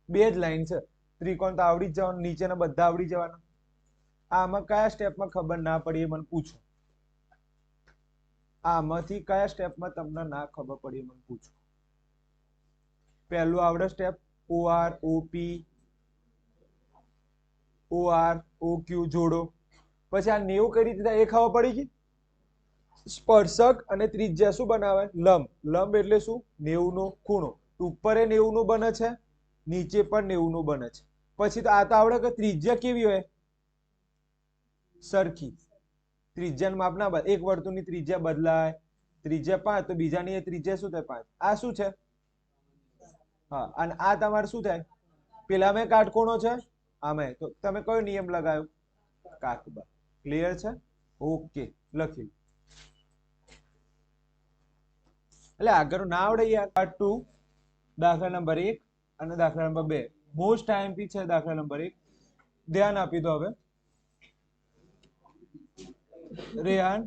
2 જ લાઈન છે. ત્રિકોણ તો આવડી જ જવાનું, નીચેના બધા આવડી જવાના. આમાં કયા સ્ટેપમાં ખબર ના પડી એ મને પૂછો. આમાંથી કયા સ્ટેપમાં તમને ના ખબર પડી મને પૂછો. પહેલું આવડે step OR OP OR OQ જોડો. પછી આ 90 કઈ રીતે થાય એ ખબર પડી ગઈ. સ્પર્શક અને ત્રિજ્યા શું બનાવે? લંબ. લંબ એટલે શું? 90 નો ખૂણો. ઉપર એ 90 નું બને છે, નીચે પણ 90 નું બને છે. પછી તો આ તો આવડે કે ત્રિજ્યા કેવી હોય? સરખી. ત્રિજ્યાનું માપ ના બદલાય. એક વર્તુળની ત્રિજ્યા બદલાય. ત્રિજ્યા 5 તો બીજાની એ ત્રિજ્યા શું થાય? 5. આ શું છે? હા, અને આ તમારે શું થાય? પેલામાં કાટખૂણો છે, આમાં. તો તમે કયો નિયમ લગાવ્યો? કાકબા. ક્લિયર છે? ઓકે, લખી. એટલે આગળ ના આવડે યાર. પાર્ટ 2 દાખલા નંબર 1 અને દાખલા નંબર 2 મોસ્ટ આઈએમપી છે. દાખલા નંબર 1 ધ્યાન આપી દો. હવે રેહાન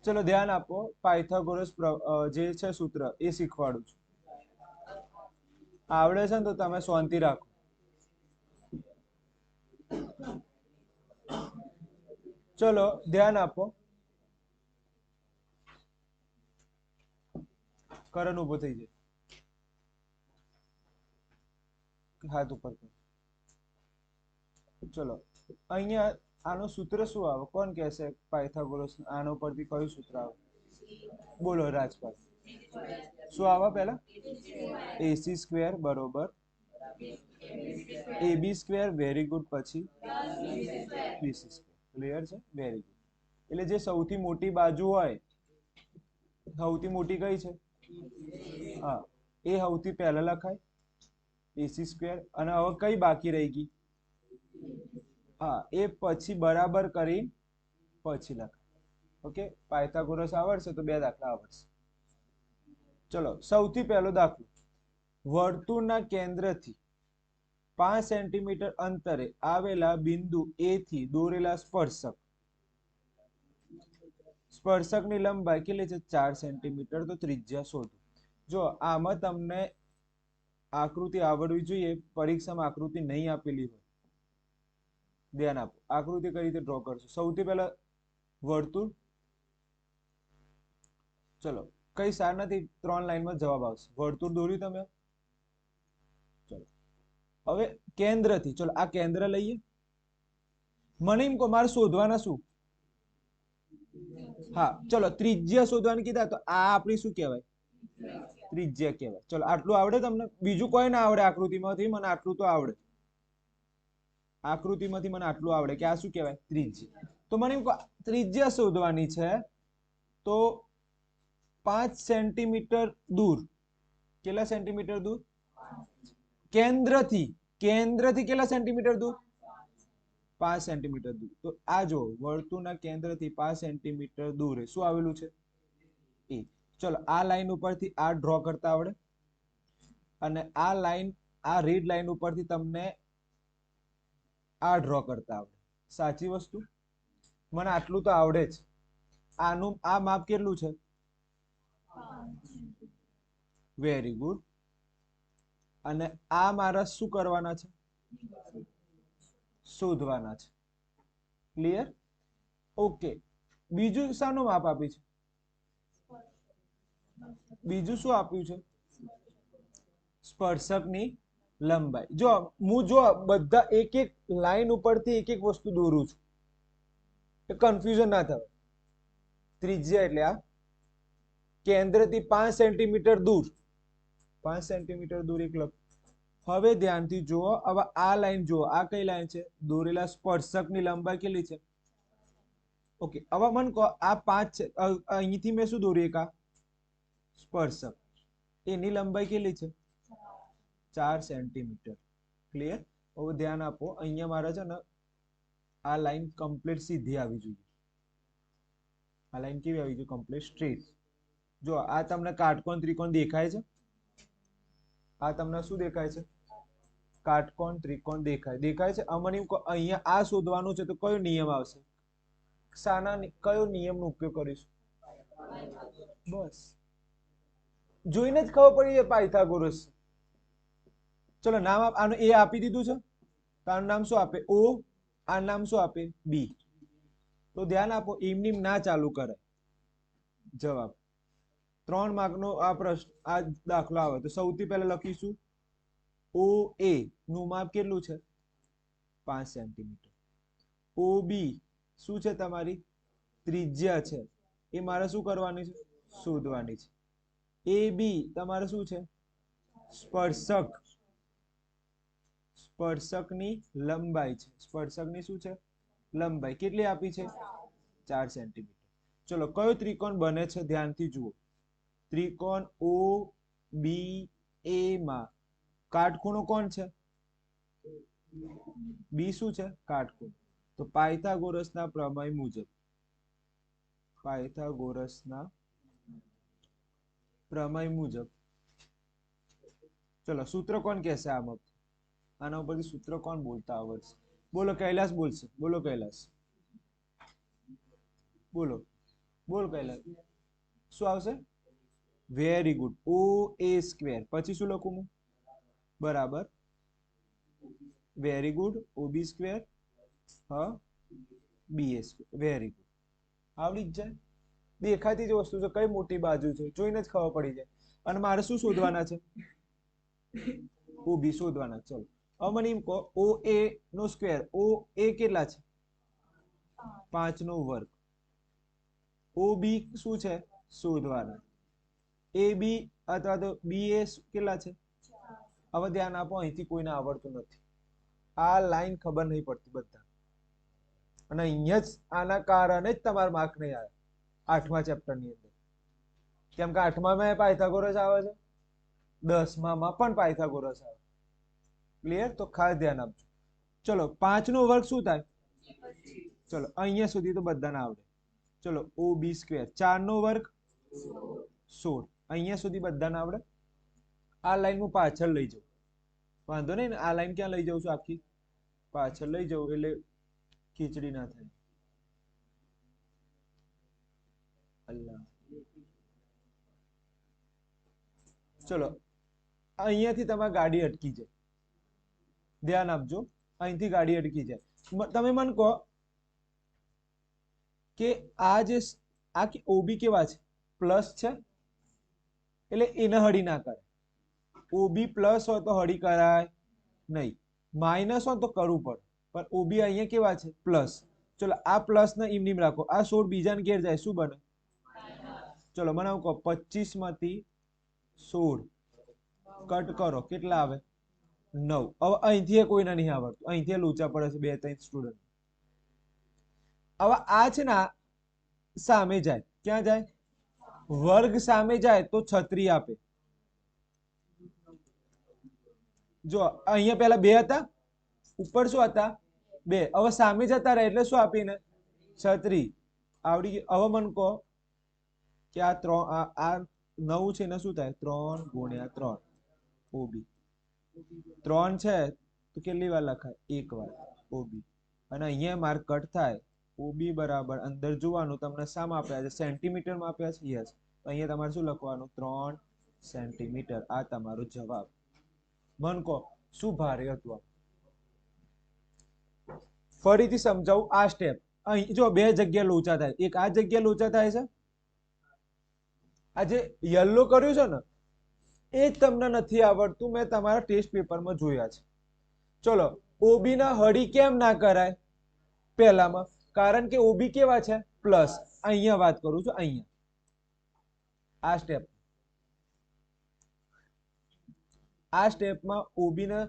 ચલો ધ્યાન આપો. પાયથાગોરસ જે છે સૂત્ર એ શીખવાડું છું. આવડે છે ને તો તમે શાંતિ રાખો. ચલો ધ્યાન આપો. કરણ ઉભો થઈ જાય. હાથ ઉપર. ચલો અહીંયા આનું સૂત્ર શું આવે? કોણ કહેશે? પાયથાગોરસ આનો પરથી કયું સૂત્ર આવે? બોલો રાજપાલ. શું આવે પહેલા? AC સ્ક્વેર બરોબર AB સ્ક્વેર. Very good. પછી BC સ્ક્વેર. ક્લિયર છે? Very good. એટલે જે સૌથી મોટી બાજુ હોય, સૌથી મોટી કઈ છે? હા, એ સૌથી પહેલા લખાય AC સ્ક્વેર. અને હવે કઈ બાકી રહી ગઈ? હા, એ પછી બરાબર કરી પછી લખાય. ઓકે, પાયથાગોરસ આવડશે તો 2 દાખલા આવડશે. ચલો સૌથી પહેલો દાખલો. વર્તુળના કેન્દ્રથી 5 સેન્ટીમીટર અંતરે આવેલા બિંદુ A થી દોરેલા સ્પર્શક. સ્પર્શકની લંબાઈ કેટલી છે? 4 સેન્ટીમીટર. તો ત્રિજ્યા શોધો. જો આમાં તમને આકૃતિ આવડવી જોઈએ. પરીક્ષામાં આકૃતિ નહીં આપેલી હોય, ધ્યાન આપો. આકૃતિ કઈ રીતે ડ્રો કરશો? સૌથી પહેલા વર્તુળ. ચલો કઈ સાર નથી, 3 લાઈનમાં જવાબ આવશે. વર્તુળ દોર્યું તમે. ચલો હવે કેન્દ્રથી. ચલો આ કેન્દ્ર લઈએ. મને એમ કહો મારે શોધવાના શું? હા, ચલો ત્રિજ્યા શોધવાની કીધા તો આ આપણી શું કહેવાય? ત્રિજ્યા કહેવાય. ચલો આટલું આવડે તમને? બીજું કોઈ ના આવડે આકૃતિમાંથી? મને આટલું તો આવડે. આકૃતિમાંથી મને આટલું આવડે કે આ શું કહેવાય? ત્રિજ્યા. તો મને એમ કહો ત્રિજ્યા શોધવાની છે તો 5 સેન્ટીમીટર દૂર. કેટલા સેન્ટીમીટર દૂર? કેન્દ્રથી. કેન્દ્રથી કેટલા સેન્ટીમીટર દૂર? 5 સેન્ટીમીટર દૂર. તો આ જો વર્તુળના કેન્દ્રથી 5 સેન્ટીમીટર દૂર શું આવેલું છે? એ. ચલો આ લાઈન ઉપરથી આ ડ્રો કરતા આવડે, અને આ લાઈન, આ રેડ લાઈન ઉપરથી તમને આ ડ્રો કરતા આવડે. સાચી વસ્તુ? મને આટલું તો આવડે જ. આનું આ માપ કેટલું છે? Very good. અને આ મારા શું કરવાના છે? શોધવાના છે. ક્લિયર? ઓકે. બીજું શાનું માપ આપ્યું છે? બીજું શું આપ્યું છે? સ્પર્શકની લંબાઈ. જો હું જો બધા એક એક લાઈન ઉપરથી એક એક વસ્તુ દોરું છું, કન્ફ્યુઝન ના થાય. ત્રિજ્યા એટલે આ કેન્દ્રથી 5 સેન્ટીમીટર દૂર, 5 સેન્ટીમીટર દૂર એક લખ. હવે ધ્યાનથી જુઓ. હવે આ લાઈન જુઓ, આ કઈ લાઈન છે? દોરેલા સ્પર્શકની લંબાઈ કેટલી છે? ઓકે. હવે મને કહો આ 5 છે, અહીંથી મેં શું દોર્યું? એક આ સ્પર્શક, એની લંબાઈ કેટલી છે? 4 સેન્ટીમીટર. ક્લિયર? હવે ધ્યાન આપો, અહીંયા મારે છે ને આ લાઈન કમ્પ્લીટ સીધી આવી જોઈએ. આ લાઈન કેવી આવી જોઈએ? Complete straight. જો આ તમને કાટકોણ ત્રિકોણ દેખાય છે? આ તમને શું દેખાય છે? કાટકોણ ત્રિકોણ દેખાય છે. અમને અહીંયા આ શોધવાનું છે, તો કયો નિયમ આવશે? કયો નિયમનો ઉપયોગ કરીશું? બસ જોઈને જ ખબર પડી જાય પાયથાગોરસ. ચલો નામ આનું એ આપી દીધું છે, તો આનું નામ શું આપે? ઓ. આ નામ શું આપે? બી. તો ધ્યાન આપો, એમની ના ચાલુ કરે. જવાબ 3 માર્કનો આ પ્રશ્ન, આ દાખલો આવે તો સૌથી પહેલા લખીશું ઓ એ નું માપ કેટલું છે? 5 સેન્ટીમીટર. ઓ બી શું છે? તમારી ત્રિજ્યા છે. એ મારે શું કરવાની છે? શોધવાની છે. એ બી તમારે શું છે? સ્પર્શક. સ્પર્શકની લંબાઈ છે. સ્પર્શકની શું છે? લંબાઈ. કેટલી આપી છે? 4 સેન્ટીમીટર. ચલો કયો ત્રિકોણ બને છે? ધ્યાનથી જુઓ. ત્રિકોણ ઓ બી એ માં કાટખૂણો કોણ છે? બી શું છે? કાટખૂણો. તો પાયથાગોરસના પ્રમેય મુજબ, પાયથાગોરસના પ્રમેય મુજબ, ચલો સૂત્ર કોણ કહેશે? આના ઉપરથી સૂત્ર કોણ બોલતા આવડશે? બોલો, કૈલાસ બોલશે. બોલો કૈલાસ, બોલો. બોલ કૈલાસ. શું આવશે? Very good. O A square. પછી શું લખું હું? બરાબર. Very good. O B square હા B A square. Very good. આવડી જ જાય. દેખાતી જ વસ્તુ છે, કઈ મોટી બાજુ છે જોઈને જ ખબર પડી જાય. અને મારે શું શોધવાના છે? ઓ બી શોધવાના. ચલો હવે મને એમ કહો, ઓ એ નો સ્ક્વેર. ઓ એ કેટલા છે? 5 નો વર્ગ. ઓ બી શું છે? શોધવાના. એ બી અથવા તો બી એ કેટલા છે? હવે ધ્યાન આપો, અહીંથી કોઈને આવડતું નથી. આ લાઈન ખબર નહીં પડતી બધા, અને અહીંયા જ આના કારણે જ તમારા માર્ક નહીં આવ્યા 8મા ચેપ્ટરની અંદર. કેમ કે 8મામાં પાયથાગોરસ આવે છે, 10મામાં પણ પાયથાગોરસ આવે. ક્લિયર? તો ખાસ ધ્યાન આપજો. ચલો 5 નો વર્ગ શું થાય? ચલો અહીંયા સુધી તો બધાને આવડે. ચલો ઓ બી સ્ક્વેર. 4 નો વર્ગ 16. અહીંયા સુધી બધાને આવડે. આ લાઈન હું પાછળ લઈ જાઉં, વાંધો નહીં ને? આ લાઈન ક્યાં લઈ જાઉં છું? આખી પાછળ લઈ જાઉં એટલે ખીચડી ના થાય. અલ્લાહ. ચલો અહીંયાથી તમારી ગાડી અટકી જાય. ધ્યાન આપજો, અહીંથી ગાડી અટકી જાય. તમે મને કહો કે આ જે આ ઓબી કેવા છે? પ્લસ છે, એટલે એને હળી ના કરે. ઓબી પ્લસ હોય તો હળી કરાય નહીં, માઇનસ હોય તો કરવું પડે. પણ ઓબી અહીંયા કેવા છે? પ્લસ. ચલો આ પ્લસ ને એમ નેમ રાખો. આ 16 બીજાને ઘેર જાય, શું બને? ચલો મને કહો 25 માંથી 16 કટ કરો, કેટલા આવે? 9. હવે અહીંથી કોઈને નહીં આવડતું, અહીંથી લોચા પડે છે 2-3 સ્ટુડન્ટ. હવે આ છે ને સામે જાય. ક્યાં જાય? વર્ગ સામે જાય તો 36 આપે. જો અહીંયા પેલા 2 હતા, ઉપર શું હતા? 2. હવે સામે જતા રહે એટલે શું આપીને? 36. આવડી ગયું. હવે મને કહો કે આ 3, આ 9 છે એને શું થાય 3 ગુણ્યા 3 ઓબી 3 છે તો કેટલી વાર લખાય એક વાર ઓબી અને અહીંયા માર્ક કટ થાય ઓબી બરાબર અંદર જોવાનું તમને શામાં આપ્યા છે સેન્ટીમીટરમાં આપ્યા છે યસ તો અહીંયા તમારે શું લખવાનું 3 સેન્ટીમીટર આ તમારો જવાબ મન કહો શું ભારે હતું ફરીથી સમજાવું આ સ્ટેપ અહીં જો બે જગ્યા લોચા થાય એક આ જગ્યા લોચા થાય છે આ જે યલો કર્યું છે ને એ જ તમને નથી આવડતું મેં તમારા ટેસ્ટ પેપરમાં જોયા છે ચલો ઓબી ના હળી કેમ ના કરાય પહેલામાં કારણ કે ઓબી કેવા છે પ્લસ અહીંયા વાત કરું છું અહીંયા આ સ્ટેપ આ સ્ટેપમાં ઓબી ને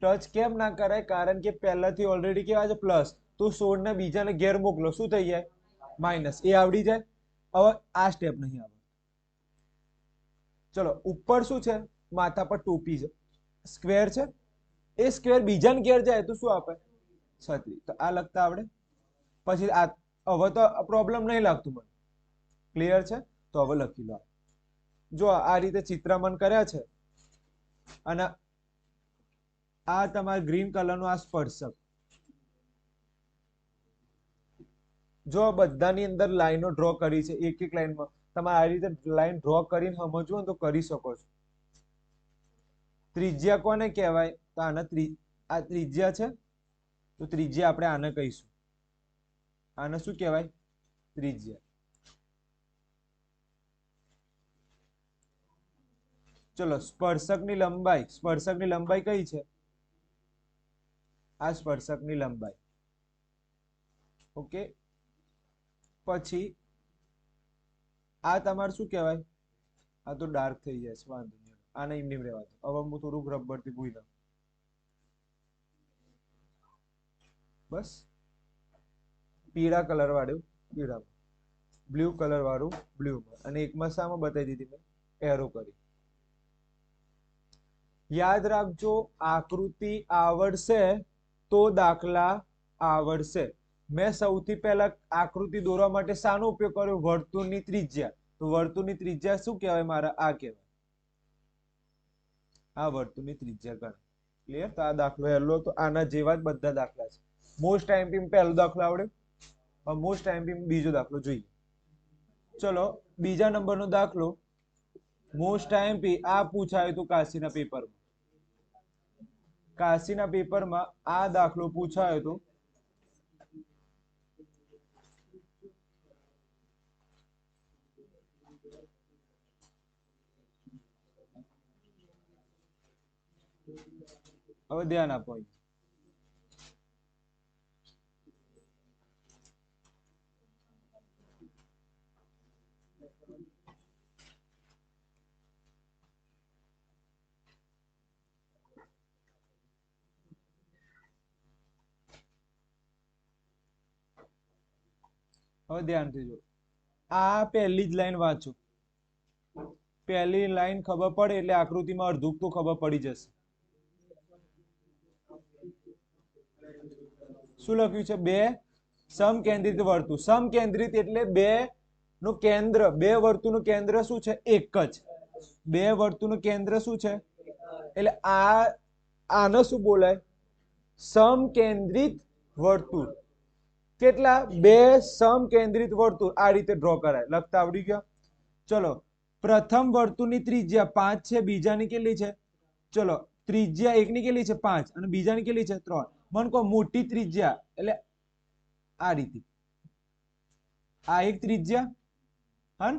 ટચ કેમ ના કરાય કારણ કે પહેલાથી ઓલરેડી કેવા છે પ્લસ તો 16 ને બીજાને ઘેર મોકલો શું થઈ જાય માઇનસ એ આવડી જાય હવે આ સ્ટેપ નહીં આવડે ચલો ઉપર શું છે માથા પર ટોપી છે સ્ક્વેર છે એ સ્ક્વેર બીજાને ઘેર જાય તો શું આપે છત્રી તો આ લખતા આવડે પછી આ હવે તો પ્રોબ્લેમ નહીં લાગતું મને ક્લિયર છે તો હવે લખી લો જો આ રીતે ચિત્રામણ કર્યા છે અને આ તમારા ગ્રીન કલરનો આ સ્પર્શક જો બધાની અંદર લાઈનો ડ્રો કરી છે એક એક લાઈનમાં તમારે આ રીતે લાઈન ડ્રો કરીને સમજવું ને તો કરી શકો છો ત્રિજ્યા કોને કહેવાય તો આના આ ત્રિજ્યા છે તો ત્રિજ્યા આપણે આને કહીશું આને શું કહેવાય ત્રિજ્યા ચલો સ્પર્શકની લંબાઈ કઈ છે આ સ્પર્શકની લંબાઈ ઓકે પછી આ તમારે શું કહેવાય આ તો ડાર્ક થઈ જાય છે વાંધો નહીં આને એમ રહેવા દો હવે હું થોડુંક રબરથી ભૂઈ દઉં બસ પીળા કલર વાળું પીળામાં બ્લુ કલર વાળું બ્લુમાં અને એકમાં શામાં બતાવી દીધી મેં એરો કરી યાદ રાખજો આકૃતિ આવડશે તો દાખલા આવડશે મેં સૌથી પહેલા આકૃતિ દોરવા માટે શાનો ઉપયોગ કર્યો વર્તુળની ત્રિજ્યા તો વર્તુળની ત્રિજ્યા શું કહેવાય મારા આ કહેવાય આ વર્તુળની ત્રિજ્યા ગણ ક્લિયર તો આ દાખલો હેલો તો આના જેવા જ બધા દાખલા છે મોસ્ટ ટાઈમ પહેલો દાખલો આવડ્યો મોસ્ટ ટાઈમ બીજો દાખલો જોઈએ ચલો બીજા નંબરનો દાખલો મોસ્ટ ટાઈમ આ પૂછાયું હતું કાશીના પેપરમાં આ દાખલો પૂછાયો હતો હવે ધ્યાન આપો હવે ધ્યાનથી જો આ પહેલી જ લાઈન વાંચો પહેલી લાઈન ખબર પડે એટલે આકૃતિમાં અડધું તો ખબર પડી જશે શું લખ્યું છે બે સમકેન્દ્રિત વર્તુળ સમકેન્દ્રિત એટલે બે નું કેન્દ્ર બે વર્તુળનું કેન્દ્ર શું છે એક જ બે વર્તુળનું કેન્દ્ર શું છે એટલે આને શું બોલાય સમકેન્દ્રિત વર્તુળ કેટલા બે સમકેન્દ્રિત વર્તુળ આ રીતે ડ્રો કરાય લખતા આવડી ગયા ચલો પ્રથમ વર્તુળની ત્રિજ્યા 5 છે બીજાની કેટલી છે ચલો ત્રિજ્યા એકની કેટલી છે 5 અને બીજાની કેટલી છે 3 મન કહો મોટી ત્રિજ્યા એટલે આ રીતે આ એક ત્રિજ્યા હન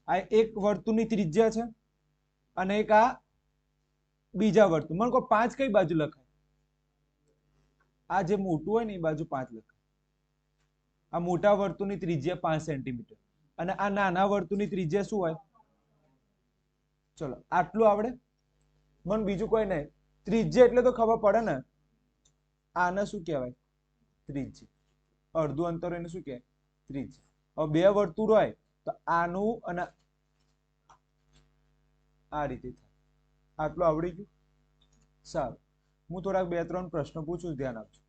આ એક વર્તુળની ત્રિજ્યા છે અને એક આ બીજા વર્તુળ મન કહો 5 કઈ બાજુ લખાય આ જે મોટું હોય ને એ બાજુ 5 લખાય આ મોટા વર્તુળની ત્રિજ્યા 5 સેન્ટીમીટર અને આ નાના વર્તુળની ત્રિજ્યા શું હોય ચલો આટલું આવડે મને બીજું કોઈ નહીં ત્રિજ્યા એટલે તો ખબર પડે ને આને શું કહેવાય ત્રિજ્યા અડધું અંતર એને શું કહેવાય ત્રિજ્યા હવે બે વર્તુળ હોય તો આનું અને આ રીતે થાય આટલું આવડી ગયું સારું હું થોડાક 2-3 પ્રશ્નો પૂછું ધ્યાન આપજો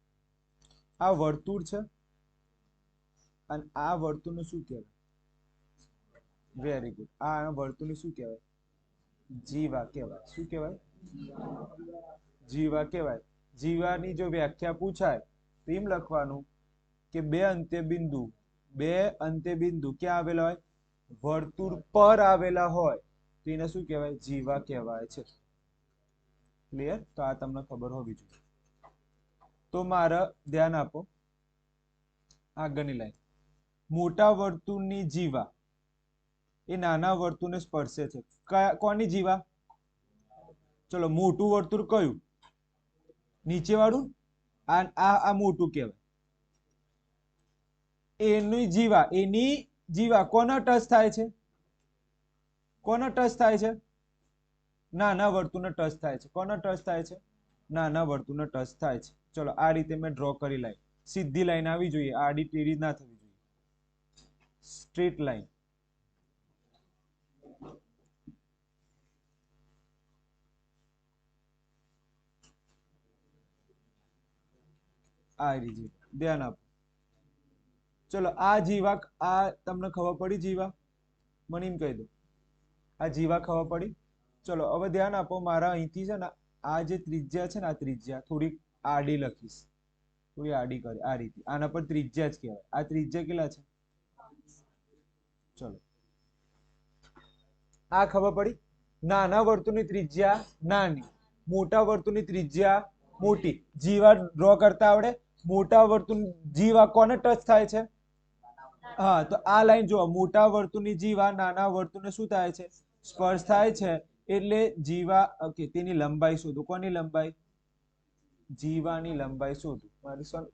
આ વર્તુળ છે અને આ વર્તુળનું શું કહેવાય વેરી ગુડ. આ વર્તુળને શું કહેવાય? જીવા કહેવાય. શું કહેવાય? જીવા કહેવાય. જીવાની જો વ્યાખ્યા પૂછાય તો એમ લખવાનું કે બે અંત્ય બિંદુ ક્યાં આવેલા હોય? વર્તુળ પર આવેલા હોય તો એને શું કહેવાય? જીવા કહેવાય છે. ક્લિયર? તો આ તમને ખબર હોવી જોઈએ. તો મારે ધ્યાન આપો, આગળની લાઈન. મોટા વર્તુળની જીવા એ નાના વર્તુળને સ્પર્શે છે. કોની જીવા? ચલો, મોટું વર્તુળ કયું? નીચે વાળું. આ મોટું કહેવાય. એની જીવા કોના ટચ થાય છે? કોના ટચ થાય છે? નાના વર્તુળને ટચ થાય છે. કોના ટચ થાય છે? નાના વર્તુળને ટચ થાય છે. ચલો, આ રીતે મેં ડ્રો કરી લાઈન. સીધી લાઈન આવી જોઈએ, આડી ટેડી ના થવી જોઈએ. Straight line. આ રીતે ધ્યાન આપો. ચલો, આ જીવા, આ તમને ખબર પડી જીવા? મને એમ કહી દો, આ જીવા ખબર પડી? ચલો, હવે ધ્યાન આપો. મારા અહીંથી છે ને આ જે ત્રિજ્યા છે ને, આ ત્રિજ્યા થોડીક આડી લખીશ. થોડી આડી કરી આ રીતે. આના પર ત્રિજ્યા જ કહેવાય. આ ત્રિજ્યા કેટલા છે? ચલો, આ ખબર પડી? નાના વર્તુળની ત્રિજ્યા નાની, મોટા વર્તુળની ત્રિજ્યા મોટી. જીવા ડ્રો કરતા આવડે? મોટા વર્તુળ જીવા કોને ટચ થાય છે? હા, તો આ લાઈન જુઓ. મોટા વર્તુળની જીવા નાના વર્તુળને શું થાય છે? સ્પર્શ થાય છે. એટલે જીવા, ઓકે, તેની લંબાઈ શોધો. કોની લંબાઈ? જીવાની લંબાઈ શોધો.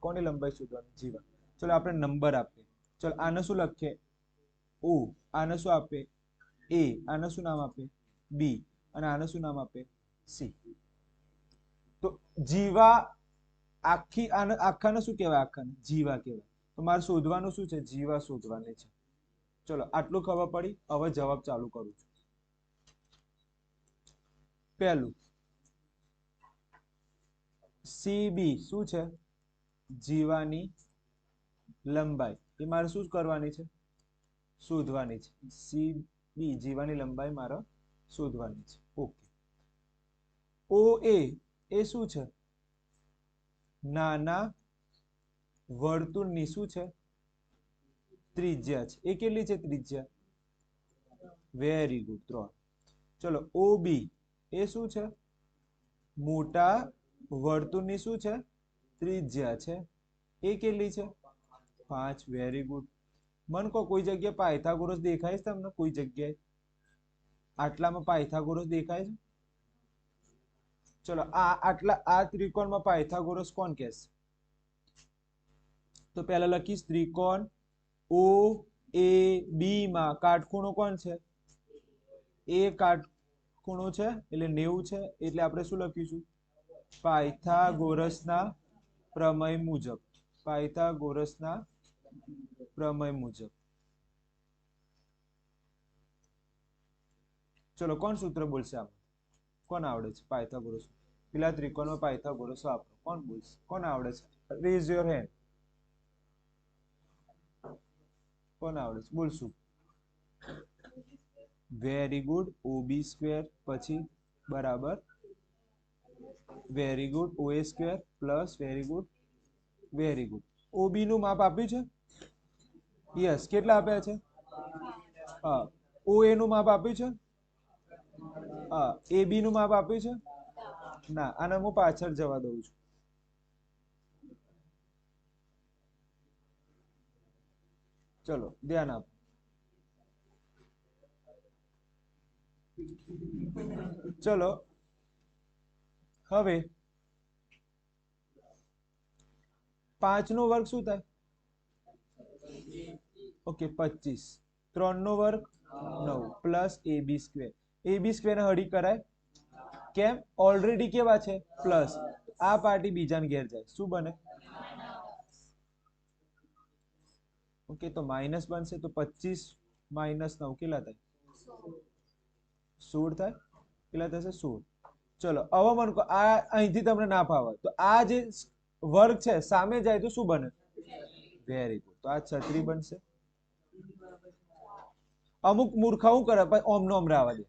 કોની લંબાઈ શોધવાની? જીવા. ચલો, આપણે નંબર આપીએ. ચલો, આને શું લખીએ? ઓ. આને શું આપે? એ. આને શું નામ આપે? બી. અને આને શું નામ આપે? સી. તો જીવા આખાને શું કહેવાય? આખાને જીવા કહેવાય. તો મારે શોધવાનું શું છે? જીવા શોધવાની છે. ચલો, આટલું ખબર પડી. હવે જવાબ ચાલુ કરું છું. પહેલું સીબી શું છે? જીવાની લંબાઈ. એ મારે શું કરવાની છે? શોધવાની છે. સીબી જીવાની લંબાઈ મારે શોધવાની છે. ઓકે. ઓ એ શું છે? નાના વર્તુળની શું છે? ત્રિજ્યા છે. એ કેટલી છે ત્રિજ્યા? Very good, 3. ચલો, ઓ બી એ શું છે? મોટા વર્તુળની શું છે? ત્રિજ્યા છે. એ કેટલી છે? 5. Very good. મન કો કોઈ જગ્યાએ પાયથાગોરસ દેખાય છે તમને? કોઈ જગ્યાએ આટલામાં પાયથાગોરસ દેખાય છે? ચલો, આ ત્રિકોણમાં પાયથાગોરસ કોણ કહેશે? તો પહેલા લખીશ ત્રિકોણ ઓ એ બી માં કાટખૂણો કોણ છે? એ કાટખૂણો છે એટલે 90 છે. એટલે આપણે શું લખીશું? પાયથાગોરસના પ્રમેય મુજબ. પાયથાગોરસના પ્રમેય મુજબ. ચલો, કોણ સૂત્ર બોલશે? આપ કોણ આવડે છે પાયથાગોરસ? પેલા ત્રિકોણમાં પાયથાગોરસ વાપરો. કોણ બોલશે? કોણ આવડે છે? Raise your hand. કોણ આવડે છે? બોલશું. Very good. ઓબી સ્ક્વેર પછી બરાબર. Very good. O A square plus very good. Very good. O B નું માપ આપ્યું છે? યસ. કેટલા આપ્યા છે? હા. ઓએ નું માપ આપ્યું છે? હા. એબી નું માપ આપ્યું છે? ના. આને હું પાછળ જવા દઉં છું. ચલો, ધ્યાન આપો. ચલો, હવે 5 નો વર્ગ શું થાય? ઓકે, 25. 3 નો વર્ગ 9 plus AB square. AB square ને હળી કરાય? કેમ? ઓલરેડી કેવા છે? પ્લસ. આ પાર્ટી બીજાને ઘેર જાય. શું બને? ઓકે, તો માઇનસ બનશે. તો 25 માઇનસ 9 કેટલા થાય? 16 થાય. કેટલા થશે? 16. ચલો, હવે મને કહો, આ અહીંથી તમને ના ફાવે તો આ જે વર્ગ છે સામે જાય તો શું બને? Very good. તો આ 36 બનશે. અમુક મૂર્ખા શું કરે પછી ઓમ નોમ રાવા દે,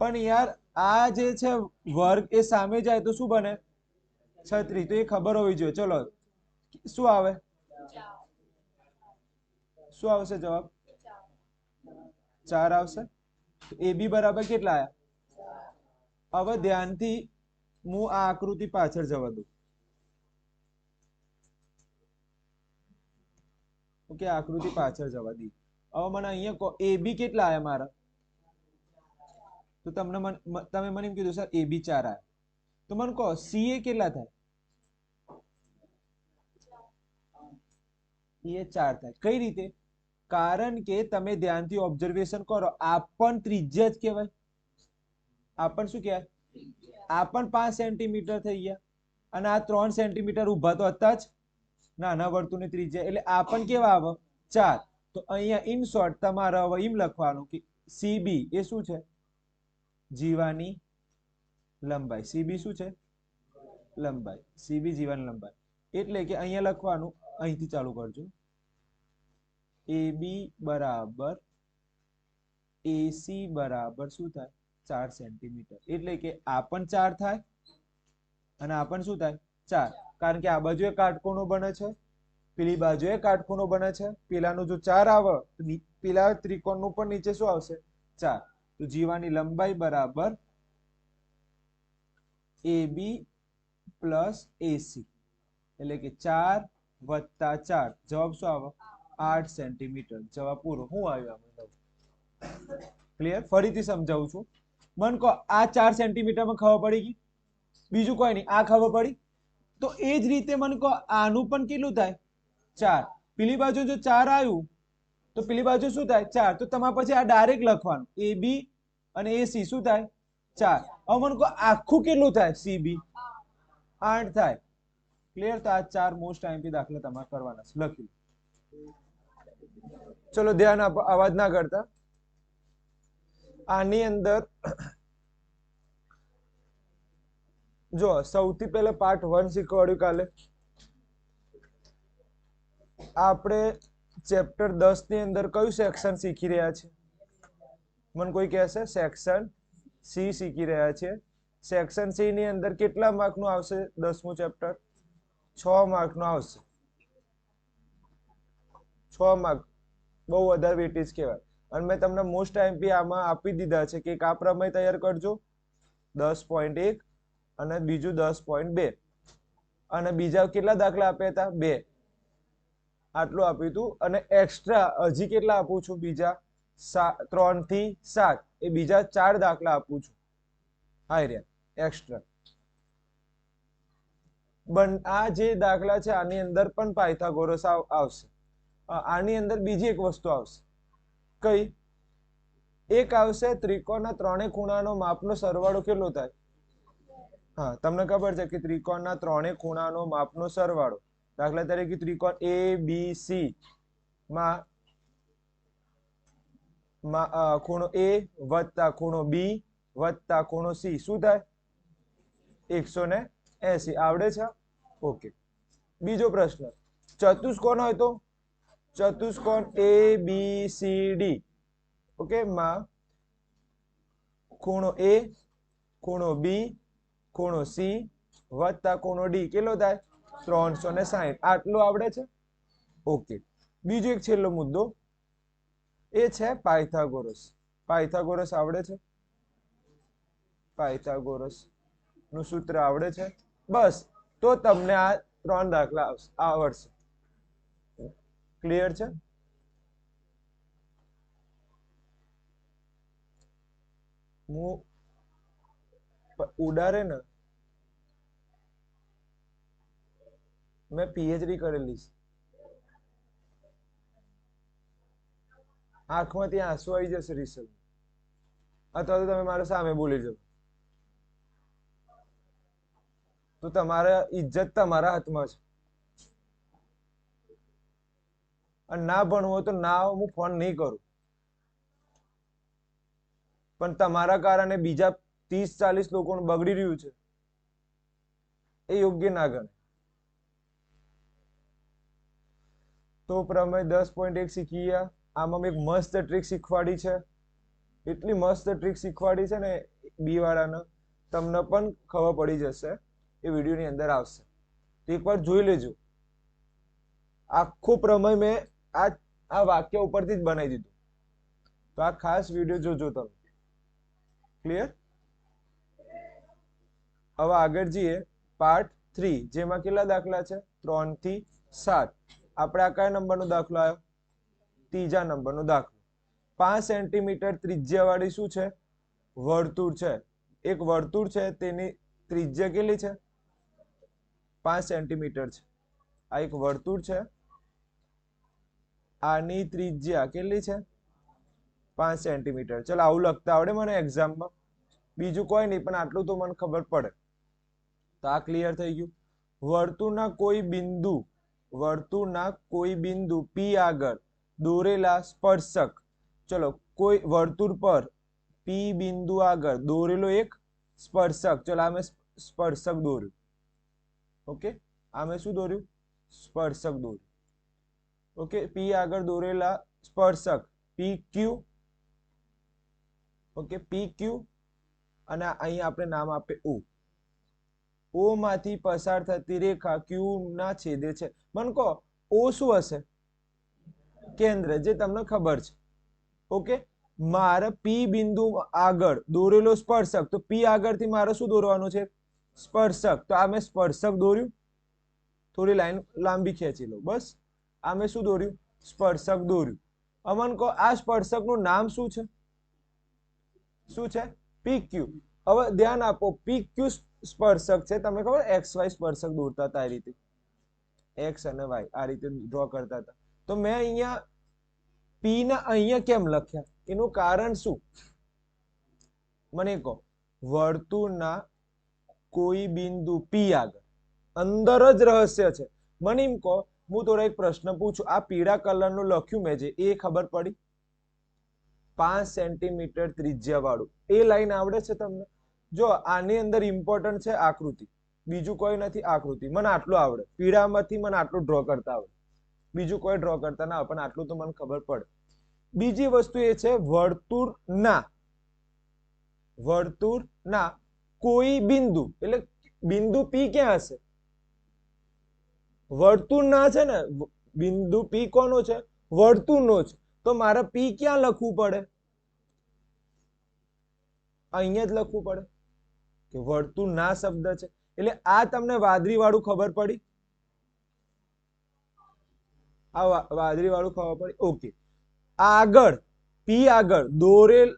પણ યાર આ જે છે વર્ગ એ સામે જાય તો શું બને? છત્રી. તો એ ખબર હોવી જોઈએ. ચલો શું આવે? શું આવશે જવાબ? 4 આવશે. એ બી બરાબર કેટલા આયા? હવે ધ્યાનથી હું આ આકૃતિ પાછળ જવા દઉં. ઓકે, આકૃતિ પાછળ જવા દી. હવે મને અહીંયા કહો એ બી કેટલા આયા મારા? તો તમે મને એમ કીધું સર એ બી 4 આયા. તો મને કહો સી એ કેટલા થાય? એ 4 થાય. કઈ રીતે? કારણ કે તમે ધ્યાનથી ઓબ્ઝર્વેશન કરો, આ પણ ત્રિજ્યા જ કહેવાય. આ પણ શું કહેવાય? આ પણ 5 સેન્ટીમીટર થઈ ગયા અને આ 3 સેન્ટીમીટર ઊભા તો હતા જ નાના વર્તુળની ત્રિજ્યા, એટલે આ પણ કેવા આવે? 4. તો અહીંયા ઇન શોર્ટ તમારે હવે એમ લખવાનું કે સીબી એ શું છે? જીવાની લંબાઈ. સીબી શું છે? લંબાઈ. સીબી જીવાની લંબાઈ. એટલે કે અહીંયા લખવાનું, અહીંથી ચાલુ કરજો, AB બરાબર AC બરાબર શું થાય? 4 સેન્ટીમીટર. એટલે કે આ પણ 4 થાય અને આ પણ શું થાય? 4. કારણ કે આ બાજુ એક કાટખૂણો બને છે, પેલી બાજુ એક કાટખૂણો બને છે. પેલાનું જો 4 આવે તો પેલા ત્રિકોણનું પણ નીચે શું આવશે? 4. તો જીવાની લંબાઈ બરાબર AB પ્લસ AC, એટલે કે 4 વત્તા 4. જવાબ શું આવે? 8 સેન્ટીમીટર. જવાબ પૂરો. શું આવ્યું? ક્લિયર? ફરીથી સમજાવું છું. મન કહો આ 4 સેન્ટીમીટરમાં ખબર પડી ગઈ? બીજું કોઈ નહીં, આ ખબર પડી? તો એ જ રીતે મને કહો આનું પણ કેટલું થાય? 4. પેલી બાજુ જો 4 આવ્યું તો પેલી બાજુ શું થાય? 4. તો તમારે પછી આ ડાયરેક્ટ લખવાનું, AB અને AC શું થાય? 4. હવે મને કહો આખું કેટલું થાય? CB 8 થાય. ક્લિયર? તો આ 4 મોસ્ટ આઈએમપી દાખલા તમારે કરવાના છે. લખી ચલો, ધ્યાન આપો, અવાજ ના કરતા. આની અંદર જો સૌથી પહેલા પાર્ટ 1 શીખવાડ્યું કાલે. આપણે ચેપ્ટર 10 ની અંદર કયું સેક્શન શીખી રહ્યા છે? મને કોઈ કહેશે? સેક્શન સી શીખી રહ્યા છે. સેક્શન સી ની અંદર કેટલા માર્કનું આવશે? 10મું ચેપ્ટર 6 માર્કનું આવશે. 6 માર્ક બહુ વધારે વેટેજ કહેવાય. અને મેં તમને મોસ્ટ આઈએમપી આમાં આપી દીધા છે કે એક આ પ્રમેય તૈયાર કરજો 10.1 અને બીજું 10.2, અને બીજા કેટલા દાખલા આપ્યા હતા? 2. આટલું આપ્યું હતું. અને એક્સ્ટ્રા હજી કેટલા આપું છું? બીજા 3 થી 7 એ બીજા 4 દાખલા આપું છું. હા રહ્યા એક્સ્ટ્રા. આ જે દાખલા છે આની અંદર પણ પાયથાગોરસ આવશે. આની અંદર બીજી એક વસ્તુ આવશે. કઈ? એક આવશે ત્રિકોણના ત્રણેય ખૂણાનો માપનો સરવાળો કેટલો થાય? હા, તમને ખબર છે કે ત્રિકોણના ત્રણેય ખૂણાનો માપનો સરવાળો, દાખલા તરીકે ત્રિકોણ ABC માં ખૂણો A વત્તા ખૂણો B વત્તા ખૂણો C શું થાય? 180. આવડે છે? ઓકે. બીજો પ્રશ્ન, ચતુષ્કોણ હોય તો ચતુષ્કોણ ABCD, ઓકે, માં ખૂણો A ખૂણો B ખૂણો C વત્તા ખૂણો D કેટલો થાય? 360. આટલું આવડે છે? ઓકે. બીજો એક છેલ્લો મુદ્દો એ છે પાયથાગોરસ. પાયથાગોરસ આવડે છે? પાયથાગોરસ નું સૂત્ર આવડે છે? બસ, તો તમને આ 3 દાખલા આવડશે. ક્લિયર છે? હું ઉડારે ને મેં પીએચડી કરેલી છે. આંખમાંથી આંસુ આવી જશે રિસલ્ટ, અથવા તો તમે મારા સામે બોલી જાઓ. તો તમારા ઇજ્જત તમારા હાથમાં છે. અને ના ભણવું હોય તો ના, હું ફોન નહીં કરું. પણ તમારા કારણે બીજા 30-40 લોકોનું બગડી રહ્યું છે, એ યોગ્ય ના ગણે. તો પ્રમેય 10.1 શીખી ગયા. આમાં મેં એક મસ્ત ટ્રીક શીખવાડી છે, એટલી મસ્ત ટ્રીક શીખવાડી છે ને બી વાળાને, તમને પણ ખબર પડી જશે, એ વિડીયોની અંદર આવશે, તો એકવાર જોઈ લેજો. આખો પ્રમેય મેં આ વાક્ય ઉપરથી જ બનાવી દીધું, તો આ ખાસ વિડીયો જોજો તમે. ક્લિયર? હવે આગળ જઈએ પાર્ટ 3, જેમાં કેટલા દાખલા છે? 3 થી 7. આપણે આ કયા નંબરનો દાખલો આવ્યો? ત્રીજા નંબરનો દાખલો. 5 સેન્ટીમીટર ત્રિજ્યા વાળી શું છે? વર્તુળ છે. એક વર્તુળ છે, તેની ત્રિજ્યા કેટલી છે? 5 સેન્ટીમીટર છે. આ એક વર્તુળ છે, આની ત્રિજ્યા કેટલી છે? 5 સેન્ટીમીટર. ચલો આવું લખતા આવડે મને એક્ઝામમાં, બીજું કોઈ નહીં, પણ આટલું તો મને ખબર પડે. તો આ ક્લિયર થઈ ગયું. વર્તુળના કોઈ બિંદુ P આગળ દોરેલા સ્પર્શક, ચલો કોઈ વર્તુળ પર P બિંદુ આગળ દોરેલો એક સ્પર્શક, ચલો આ મેં સ્પર્શક દોર્યું. ઓકે, આ મેં શું દોર્યું? સ્પર્શક દોર્યું. ઓકે, P આગળ દોરેલા સ્પર્શક PQ. ઓકે, PQ, અને અહીં આપણે નામ આપે O. O માંથી પસાર થતી રેખા Q ના છેદે છે. મને કહો O શું હશે? કેન્દ્ર, જે તમને ખબર છે. ઓકે, મારે P બિંદુ આગળ દોરેલો સ્પર્શક, તો P આગળથી મારે શું દોરવાનું છે? સ્પર્શક. તો આ મેં સ્પર્શક દોર્યું, થોડી લાઈન લાંબી ખેંચી લો, બસ. આ મેં શું દોર્યું? સ્પર્શક દોર્યું. અમન કહો આ સ્પર્શકનું નામ શું છે? શું છે? PQ. હવે ધ્યાન આપો, PQ સ્પર્શક છે, તમને ખબર XY સ્પર્શક દોરતા હતા, આ રીતે X અને Y આ રીતે ડ્રો કરતા હતા. તો મેં અહીંયા P ના અહીંયા કેમ લખ્યા? એનું કારણ શું? મને કહો. વર્તુળના કોઈ બિંદુ P આગળ, અંદર જ રહસ્ય છે. મને એમ કહો, હું થોડા એક પ્રશ્ન પૂછું. આ પીળા કલરનું લખ્યું મેં, જે એ ખબર પડી? 5 સેન્ટીમીટર ત્રિજ્યા વાળું એ લાઈન આવડે છે તમને? જો આની અંદર ઇમ્પોર્ટન્ટ છે આકૃતિ, બીજું કોઈ નથી. આકૃતિ મને આટલું આવડે, પીળામાંથી મને આટલું ડ્રો કરતા આવડે, બીજું કોઈ ડ્રો કરતા ના, પણ આટલું તો મને ખબર પડે. બીજી વસ્તુ એ છે વર્તુળના કોઈ બિંદુ, એટલે બિંદુ P ક્યાં હશે? વર્તુળના છે ને, બિંદુ P કોનો છે? વર્તુળનો છે. તો મારે P ક્યાં લખવું પડે? અહીંયા જ લખવું પડે કે વર્તુળના શબ્દ છે. એટલે આ તમને વાદળી વાળું ખબર પડી? આ વાદળી વાળું ખબર પડી? ઓકે. આગળ P આગળ દોરેલ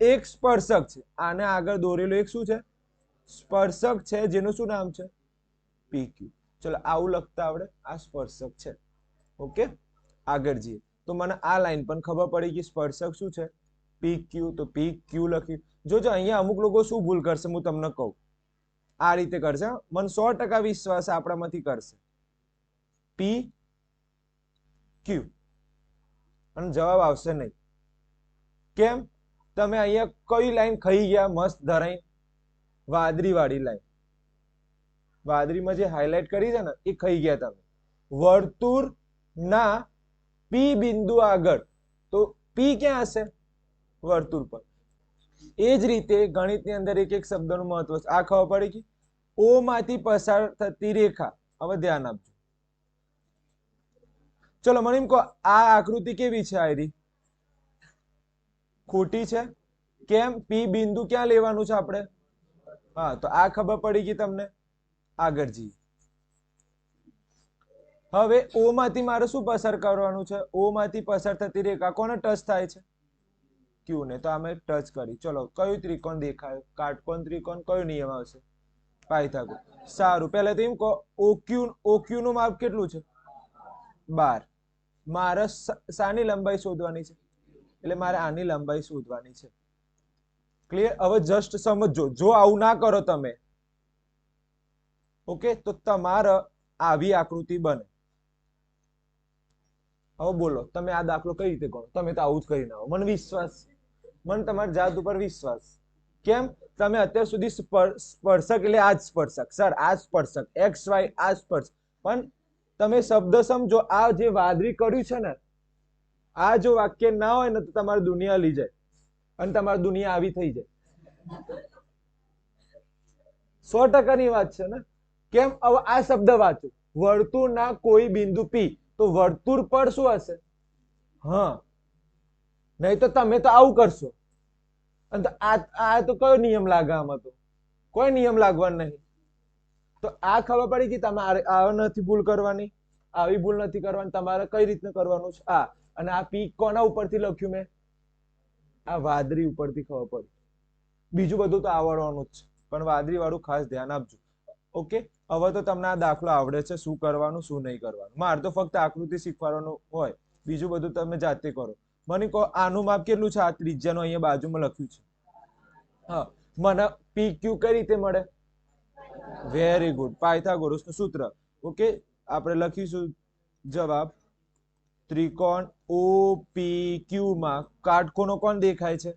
એક સ્પર્શક છે, આને આગળ દોરેલો એક શું છે? સ્પર્શક છે, જેનું શું નામ છે? PQ. ચલો આવું લખતા આવડે, આ સ્પર્શક છે. ઓકે, આગળ જઈએ. તો મને આ લાઈન પણ ખબર પડી કે સ્પર્શક શું છે? PQ. તો PQ લખ્યું. જોજો અહીંયા અમુક લોકો શું ભૂલ કરશે, હું તમને કહું. આ રીતે કરશે, મને 100% વિશ્વાસ આપણામાંથી કરશે. PQ અને જવાબ આવશે નહીં. કેમ? તમે અહીંયા કઈ લાઈન ખાઈ ગયા મસ્ત ધરાઈ? વાદળી વાળી લાઈન, વાદળીમાં જે હાઇલાઇટ કરી છે ને, એ ખાઈ ગયા તમે. વર્તુળના P બિંદુ આગળ, તો P ક્યાં હશે? વર્તુળ પર. એ જ રીતે ગણિતની અંદર એક એક શબ્દનું મહત્વ છે. આ ખબર પડી કે O માંથી પસાર થતી રેખા. હવે ધ્યાન આપજો. ચલો મને એમ કહો, આ આકૃતિ કેવી છે? આયરી ખોટી છે. કેમ? P બિંદુ ક્યાં લેવાનું છે આપણે? હા, તો આ ખબર પડી ગઈ તમને. આગળ જઈએ. હવે O માંથી મારે શું પસાર કરવાનું છે? O માંથી પસાર થતી રેખા કોને ટચ થાય છે? Q ને. તો અમે ટચ કરી. ચલો કયું ત્રિકોણ દેખાય? કાટકોણ ત્રિકોણ. કયો નિયમ આવશે? પાયથાગોરસ. સારું, પહેલા તો એમ કહો, OQ નું માપ કેટલું છે? 12. મારે શાની લંબાઈ શોધવાની છે? એટલે મારે આની લંબાઈ શોધવાની છે. ક્લિયર? હવે જસ્ટ સમજો, જો આવું ના કરો તમે, ઓકે, તો તમારે આવી આકૃતિ બને. હવે બોલો, તમે આ દાખલો કઈ રીતે ગણો? તમે તો આવું જ કરીને આવો. મને વિશ્વાસ, મને તમારી જાત ઉપર વિશ્વાસ. કેમ? તમે અત્યાર સુધી સ્પર્શક એટલે આ જ સ્પર્શક, સર આ સ્પર્શક, XY આ સ્પર્શક, પણ તમે શબ્દ સમજો. આ જે વાદળી કર્યું છે ને, આ જો વાક્ય ના હોય ને તો તમારી દુનિયા લઈ જાય અને તમારી દુનિયા આવી થઈ જાય. 100% વાત છે ને. કેમ? હવે આ શબ્દ વાંચો, વર્તુળના કોઈ બિંદુ પી, તો વર્તુળ પર શું હશે? હા, નહીં તો તમે તો આવું કરશો. અને આ તો કયો નિયમ લાગે? આમાં તો કોઈ નિયમ લાગવાનો નહીં. તો આ ખબર પડી કે તમારે આ નથી ભૂલ કરવાની, આવી ભૂલ નથી કરવાની. તમારે કઈ રીતના કરવાનું છે આ. અને આ પી કોના ઉપરથી લખ્યું મેં? આ વાદળી ઉપરથી ખબર પડી. બીજું બધું તો આવડવાનું જ છે, પણ વાદળી વાળું ખાસ ધ્યાન આપજો. ઓકે, હવે તો તમને આ દાખલો આવડે છે, શું કરવાનું શું નહીં કરવાનું. મારે તો ફક્ત આકૃતિ શીખવાનું હોય, બીજું બધું તમે જાતે કરો. મને કહો આનું માપ કેટલું છે? આ ત્રિજ્યાનું અહીંયા બાજુમાં લખ્યું છે. હા, મને પી ક્યુ કઈ રીતે મળે? વેરી ગુડ, પાયથાગોરસનું સૂત્ર. ઓકે, આપણે લખીશું જવાબ. ત્રિકોણ OPQ માં કાટખૂણો કોણ દેખાય છે?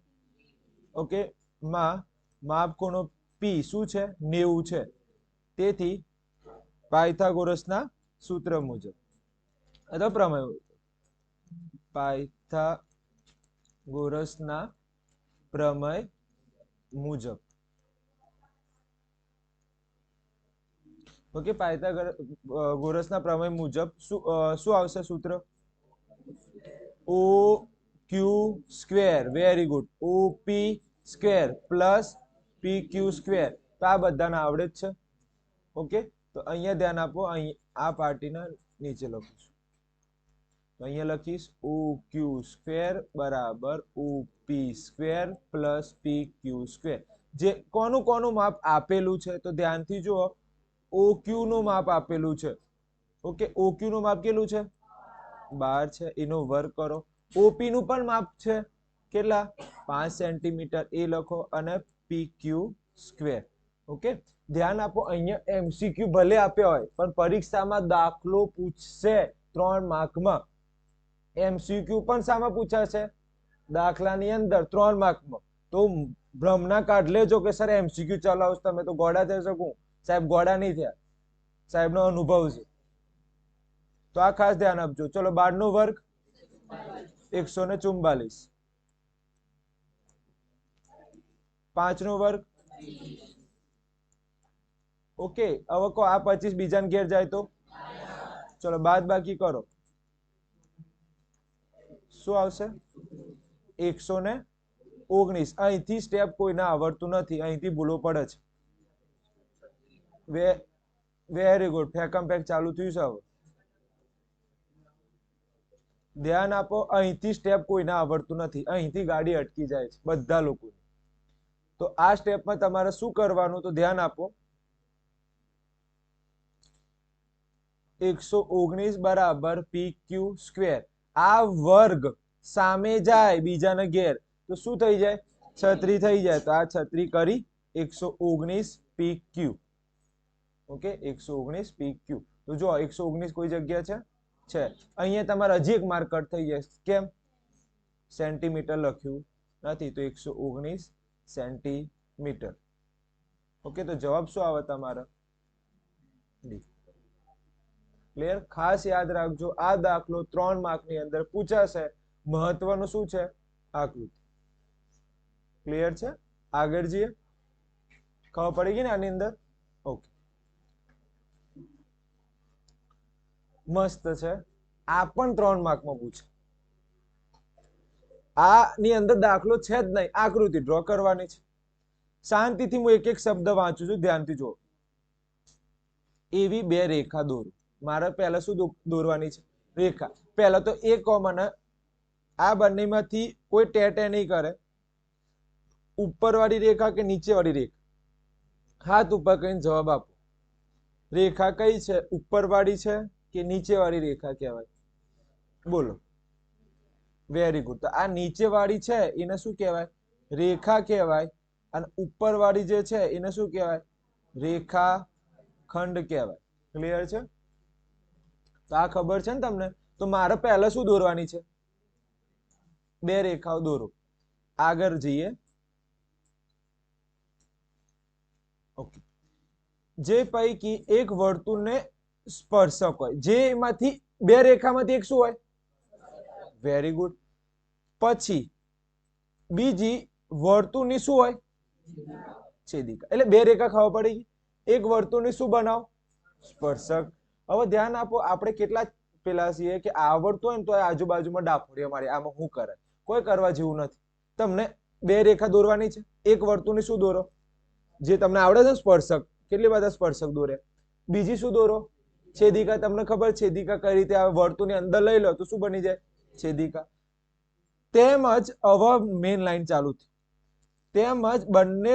ઓકે, માં માપ ખૂણો પી શું છે? 90 છે. તેથી પાયથાગોરસના સૂત્ર મુજબ અથવા પ્રમેય પાયથાગોરસના પ્રમેય મુજબ, ઓકે, પાયથાગોરસના પ્રમેય મુજબ શું આવશે સૂત્ર? OQ square. Very good. OP square plus PQ square. તો આ બધાને આવડે જ છે. ઓકે, તો અહીંયા ધ્યાન આપો. અહીં આ પાર્ટીના નીચે લખું છું, તો અહીંયા લખીશ OQ સ્ક્વેર બરાબર OP square plus PQ square. જે કોનું કોનું માપ આપેલું છે તો ધ્યાનથી જુઓ. OQ નું માપ આપેલું છે. ઓકે, OQ નું માપ કેટલું છે? 12 છે. એનો વર્ગ કરો. OP નું પણ માપ છે, કેટલા? 5 સેન્ટીમીટર. એ લખો અને PQ સ્ક્વેર. ઓકે, ધ્યાન આપો. અહીંયા MCQ ભલે આપ્યા હોય, પણ પરીક્ષામાં દાખલો પૂછશે 3 માર્કમાં. MCQ પણ સામે પૂછાશે દાખલાની અંદર 3 માર્કમાં. તો ભ્રમના કાઢ લેજો કે સર MCQ ચલાવશો તમે તો ગોડા થઈ શકું. સાહેબ ગોડા નહીં થયા, સાહેબનો અનુભવ છે. તો આ ખાસ ધ્યાન આપજો. ચલો, 12 નો વર્ગ 144, 5 નો વર્ગ. ઓકે, હવે કો આ 25 બીજાને ઘેર જાય તો ચલો બાદ બાકી કરો. શું આવશે? 119. અહીંથી સ્ટેપ કોઈને આવડતું નથી, અહીંથી ભૂલો પડે છે. Very good. ફેકમ ફેક ચાલુ થયું છે. હવે ધ્યાન આપો. અહીંથી સ્ટેપ કોઈને આવડતું નથી, અહીંથી ગાડી અટકી જાય છે બધા લોકો. તો આ સ્ટેપમાં તમારે શું કરવાનું? તો ધ્યાન આપો. 119 બરાબર PQ સ્ક્વેર. આ વર્ગ સામે જાય બીજાને ઘેર તો શું થઈ જાય? 36 થઈ જાય. તો આ 36 કરી 119 PQ. Okay, 119 PQ. તો જો 119 કોઈ જગ્યા છે. અહીંયા તમારે હજી એક માર્ક કટ થઈ જાય. કેમ? સેન્ટીમીટર લખ્યું નથી, તો 119 સેન્ટીમીટર. ઓકે, તો જવાબ શું આવે તમારો? ડી. ક્લિયર? ખાસ યાદ રાખજો, આ દાખલો 3 માર્કની અંદર પૂછાશે. મહત્વનું શું છે? આકૃતિ. ક્લિયર છે? આગળ જઈએ. ખબર પડી ગઈ ને આની અંદર? ઓકે, મસ્ત છે. આ પણ 3 માર્કમાં પૂછે. આની અંદર દાખલો છે જ નહીં, આકૃતિ ડ્રો કરવાની છે. શાંતિથી હું એક એક શબ્દ વાંચું છું, ધ્યાનથી જુઓ. એવી 2 રેખા દોરો. મારે પહેલા શું દોરવાની છે? રેખા. પહેલા તો એ કોમન, આ બંનેમાંથી કોઈ ટેટે નહીં કરે. ઉપરવાળી રેખા કે નીચેવાળી રેખા? હાથ ઉપર કરીને જવાબ આપો. રેખા કઈ છે? ઉપરવાળી છે કે નીચેવાળી રેખા કહેવાય? બોલો. Very good. તો આ નીચેવાળી છે એને શું કહેવાય? રેખા કહેવાય. અને ઉપરવાળી જે છે એને શું કહેવાય? રેખાખંડ કહેવાય. ક્લિયર છે? તો આ ખબર છે ને તમને? તો મારે પહેલા શું દોરવાની છે? 2 રેખાઓ દોરો. આગળ જઈએ. ઓકે, જે પૈકી એક વર્તુળને સ્પર્શક હોય, જેમાંથી 2 રેખામાંથી એક શું હોય? Very good. પછી બીજી વર્તુળની શું હોય? છેદિકા. એટલે બે રેખા ખબર પડી ગઈ. એક વર્તુળની શું બનાવ? સ્પર્શક. હવે ધ્યાન આપો, આપણે કેટલા પેલા છીએ કે આવડતું હોય ને તો આજુબાજુમાં ડાફોડીઓ મારી, આમાં શું કરે? કોઈ કરવા જેવું નથી. તમને બે રેખા દોરવાની છે. એક વર્તુળની શું દોરો? જે તમને આવડે છે સ્પર્શક. કેટલી બધા સ્પર્શક દોરે. બીજી શું દોરો? છેદિકા. તમને ખબર છેદિકા કઈ રીતે આવે? વર્તુળની અંદર લઈ લો તો શું બની જાય? છેદિકા. તેમજ હવે મેઇન લાઈન ચાલુ થઈ. તેમજ બંને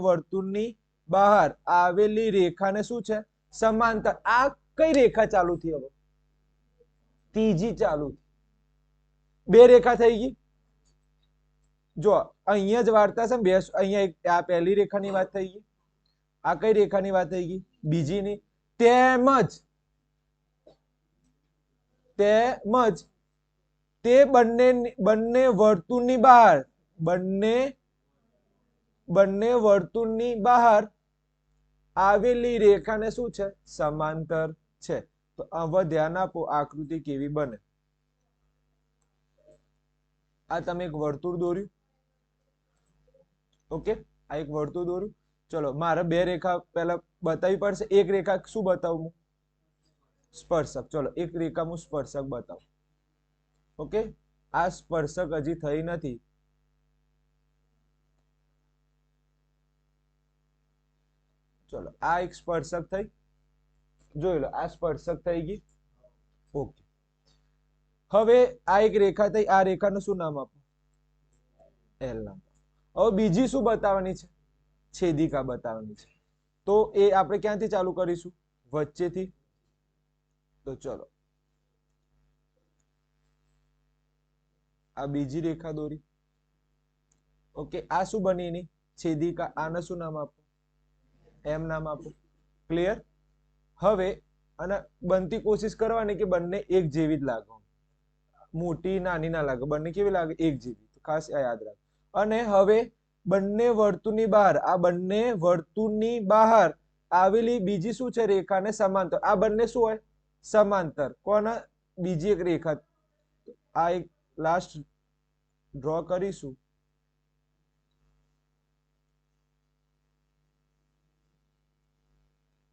વર્તુળની બહાર આવેલી રેખાને શું છે? સમાંતર. આ કઈ રેખા ચાલુ થઈ? હવે ત્રીજી ચાલુ. બે રેખા થઈ ગઈ. જો અહીંયા જ વાર્તા છે. બે અહીંયા આ પહેલી રેખાની વાત થઈ ગઈ. આ કઈ રેખાની વાત થઈ ગઈ? બીજીની. તેમજ તે બંને વર્તુળની બહાર આવેલી રેખાને શું છે? સમાંતર છે. તો હવે ધ્યાન આપો, આકૃતિ કેવી બને. આ તમે એક વર્તુળ દોર્યું. ઓકે, આ એક વર્તુળ દોર્યું. ચલો, મારે બે રેખા પહેલા બતાવવી પડશે. એક રેખા શું બતાવું? સ્પર્શક. ચલો, એક રેખા હું સ્પર્શક બતાવું. ઓકે, આ સ્પર્શક હજી થઈ નથી. ચલો, આ એક સ્પર્શક થઈ. જોઈ લો, આ સ્પર્શક થઈ ગઈ. ઓકે, હવે આ એક રેખા થઈ. આ રેખાનું શું નામ આપો? એલ નામ. હવે બીજી શું બતાવવાની છે? છેદિકા બતાવવાની છે. તો એ આપણે ક્યાંથી ચાલુ કરીશું? વચ્ચેથી. તો ચલો, આ બીજી રેખા દોરી. ઓકે, આ શું બની? એની છેદિકા. આને શું નામ આપો? એમ નામ આપો. ક્લિયર? હવે અને બનતી કોશિશ કરવાની કે બંને એક જેવી જ લાગે. મોટી નાની ના લાગે, બંને કેવી લાગે? એક જેવી. ખાસ યાદ રાખો. અને હવે બંને વર્તુળની બહાર આવેલી બીજી શું છે? રેખાને સમાંતર. આ બંને શું હોય? સમાંતર. કોના? બીજી એક રેખા. આ એક લાસ્ટ ડ્રો કરીશું.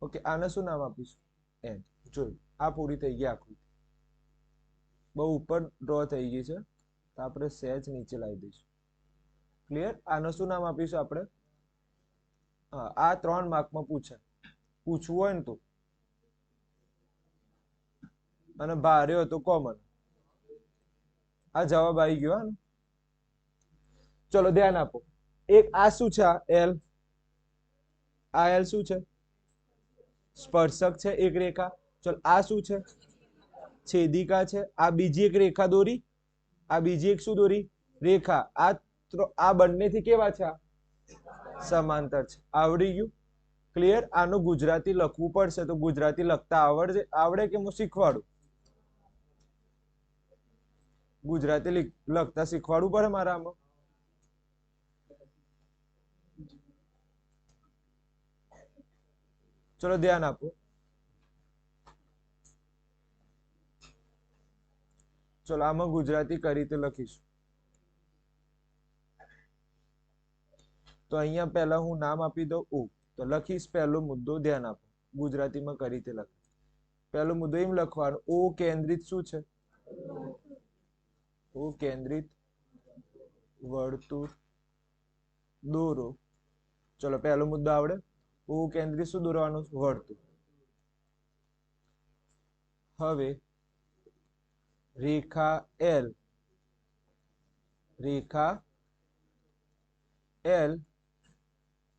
ઓકે, આને શું નામ આપીશું? એન. જોયું, આ પૂરી થઈ ગઈ આકૃતિ. બહુ ઉપર ડ્રો થઈ ગઈ છે, તો આપણે સહેજ નીચે લાવી દઈશું. ક્લિયર? આને શું નામ આપીશું આપણે? હા, આ 3 માર્કમાં પૂછવું હોય ને તો. અને ભારે હોય તો કોમન. આ જવાબ આવી ગયો. હા, ચલો ધ્યાન આપો. એક આ શું છે? આ એલ. આ એલ શું છે? સ્પર્શક છે, એક રેખા. ચલો, આ શું છે? છેદિકા છે. આ બીજી એક રેખા દોરી. આ બીજી એક શું દોરી? રેખા. આ બંનેથી કેવા છે? સમાંતર છે. આવડી ગયું? ક્લિયર? આનું ગુજરાતી લખવું પડશે, તો ગુજરાતી લખતા આવડે કે હું શીખવાડું? ગુજરાતી લખતા શીખવાડવું પડે મારે આમાં. ચલો ધ્યાન આપો. ચલો, આમાં ગુજરાતી કઈ રીતે લખીશું? તો અહીંયા પહેલા હું નામ આપી દઉં. ઓ તો લખીશ પહેલો મુદ્દો. ધ્યાન આપો, ગુજરાતીમાં કઈ રીતે લખ. પહેલો મુદ્દો એમ લખવાનો, ઓ કેન્દ્રિત શું છે? ઓ કેન્દ્રિત વર્તુળ દોરો. ચલો, પહેલો મુદ્દો આવડે. ઓ કેન્દ્રિત શું દોરવાનું? વર્તુળ. હવે રેખા એલ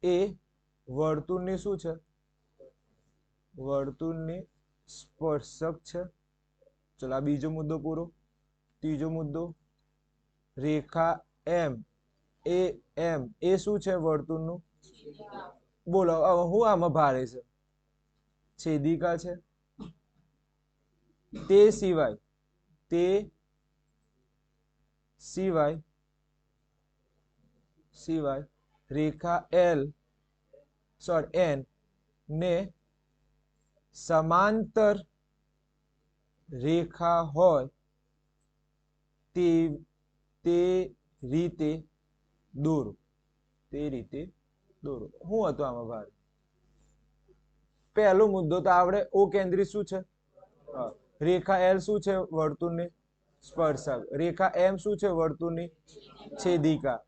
એ વર્તુળની શું છે? વર્તુળની સ્પર્શક છે. ચલો, આ બીજો મુદ્દો પૂરો. ત્રીજો મુદ્દો, રેખા એમ એ શું છે? વર્તુળનું. બોલો, હું આમાં ભારે છે? છેદિકા છે. તે સિવાય રેખા એન ને સમાંતર રેખા હોય તે તે રીતે દોરો. તે રીતે દોરો. શું હતું આમાં ભારે? પહેલો મુદ્દો તો આવડે. ઓ કેન્દ્રિત શું છે? રેખા એલ શું છે? વર્તુળની સ્પર્શક. રેખા એમ શું છે? વર્તુળની છેદિકા.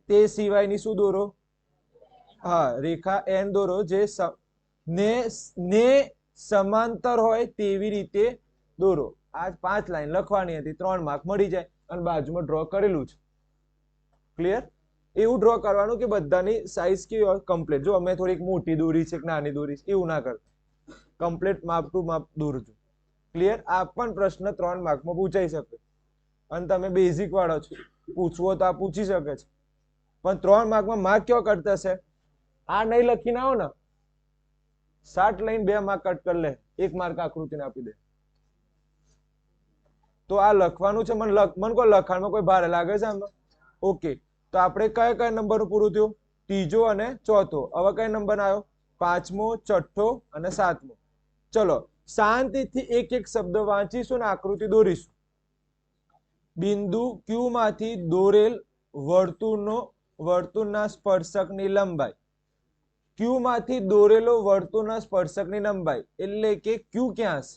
તે સિવાયની શું દોરો? હા, રેખા એન દોરો જે ને સમાંતર હોય તેવી રીતે દોરો. આ 5 લાઈન લખવાની હતી, 3 માર્ક મળી જાય અને બાજુમાં ડ્રો કરેલું છે. ક્લિયર? એવું ડ્રો કરવાનું કે બધાની સાઈઝ કેવી હોય? કમ્પ્લીટ. જો અમે થોડીક મોટી દોરી છે કે નાની દોરી છે એવું ના કરતા, કમ્પ્લીટ માપ ટુ માપ દોરજો. ક્લિયર? આ પણ પ્રશ્ન 3 માર્કમાં પૂછાઈ શકે અને તમે બેઝિક વાળો છો, પૂછવો તો આ પૂછી શકે છે, પણ 3 માર્કમાં માર્ક કેવો કટ થશે? આ નહીં લખીને આવો ને 60 લઈને 2 માર્ક કટ કરી લે, 1 માર્ક આકૃતિને આપી દે. તો આ લખવાનું છે. મને કોઈ લખાણમાં કોઈ ભારે લાગે છે આમાં? ઓકે, તો આપણે કયા નંબર પૂરું થયું? ત્રીજો અને ચોથો. હવે કઈ નંબર આવ્યો? 5મો, 6થો અને 7મો. ચલો શાંતિથી એક એક શબ્દ વાંચીશું ને આકૃતિ દોરીશું. બિંદુ ક્યુ માંથી દોરેલ વર્તુળના સ્પર્શકની લંબાઈ. ક્યુ માંથી દોરેલો વર્તુળના સ્પર્શકની લંબાઈ એટલે કે ક્યુ ક્યાં છે?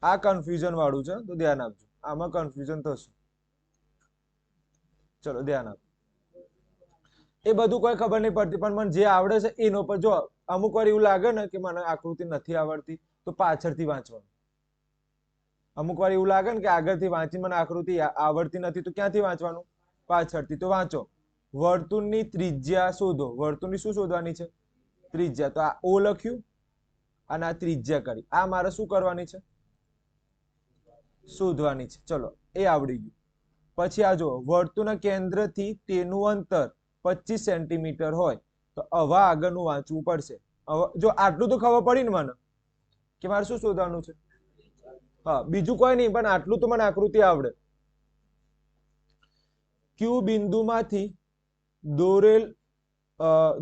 આ કન્ફ્યુઝન વાળું છે, તો ધ્યાન આપજો. આમાં કન્ફ્યુઝન થશે. ચલો ધ્યાન આપો. એ બધું કોઈ ખબર નહીં પડતી, પણ મને જે આવડે છે એનો પર જો. અમુક વાર એવું લાગે ને કે મને આકૃતિ નથી આવડતી તો પાછળથી વાંચવાનું. અમુક વાર એવું લાગે ને કે આગળથી વાંચી મને આકૃતિ આવડતી નથી તો ક્યાંથી વાંચવાનું? પાછળથી. તો વાંચો. વર્તુળની ત્રિજ્યા શોધો. વર્તુળની શું શોધવાની છે? ત્રિજ્યા. તો આ ઓ લખ્યું અને આ ત્રિજ્યા કરી. આ મારે શું કરવાની છે? શોધવાની છે. ચલો એ આવડી ગયું. પછી આ જો વર્તુળના કેન્દ્રથી તેનું અંતર 25 સેન્ટીમીટર હોય તો હવે આગળનું વાંચવું પડશે. હવે જો આટલું તો ખબર પડી ને મને કે મારે શું શોધવાનું છે. હા, બીજું કોઈ નહીં, પણ આટલું તો મને આકૃતિ આવડે. ક્યુ બિંદુમાંથી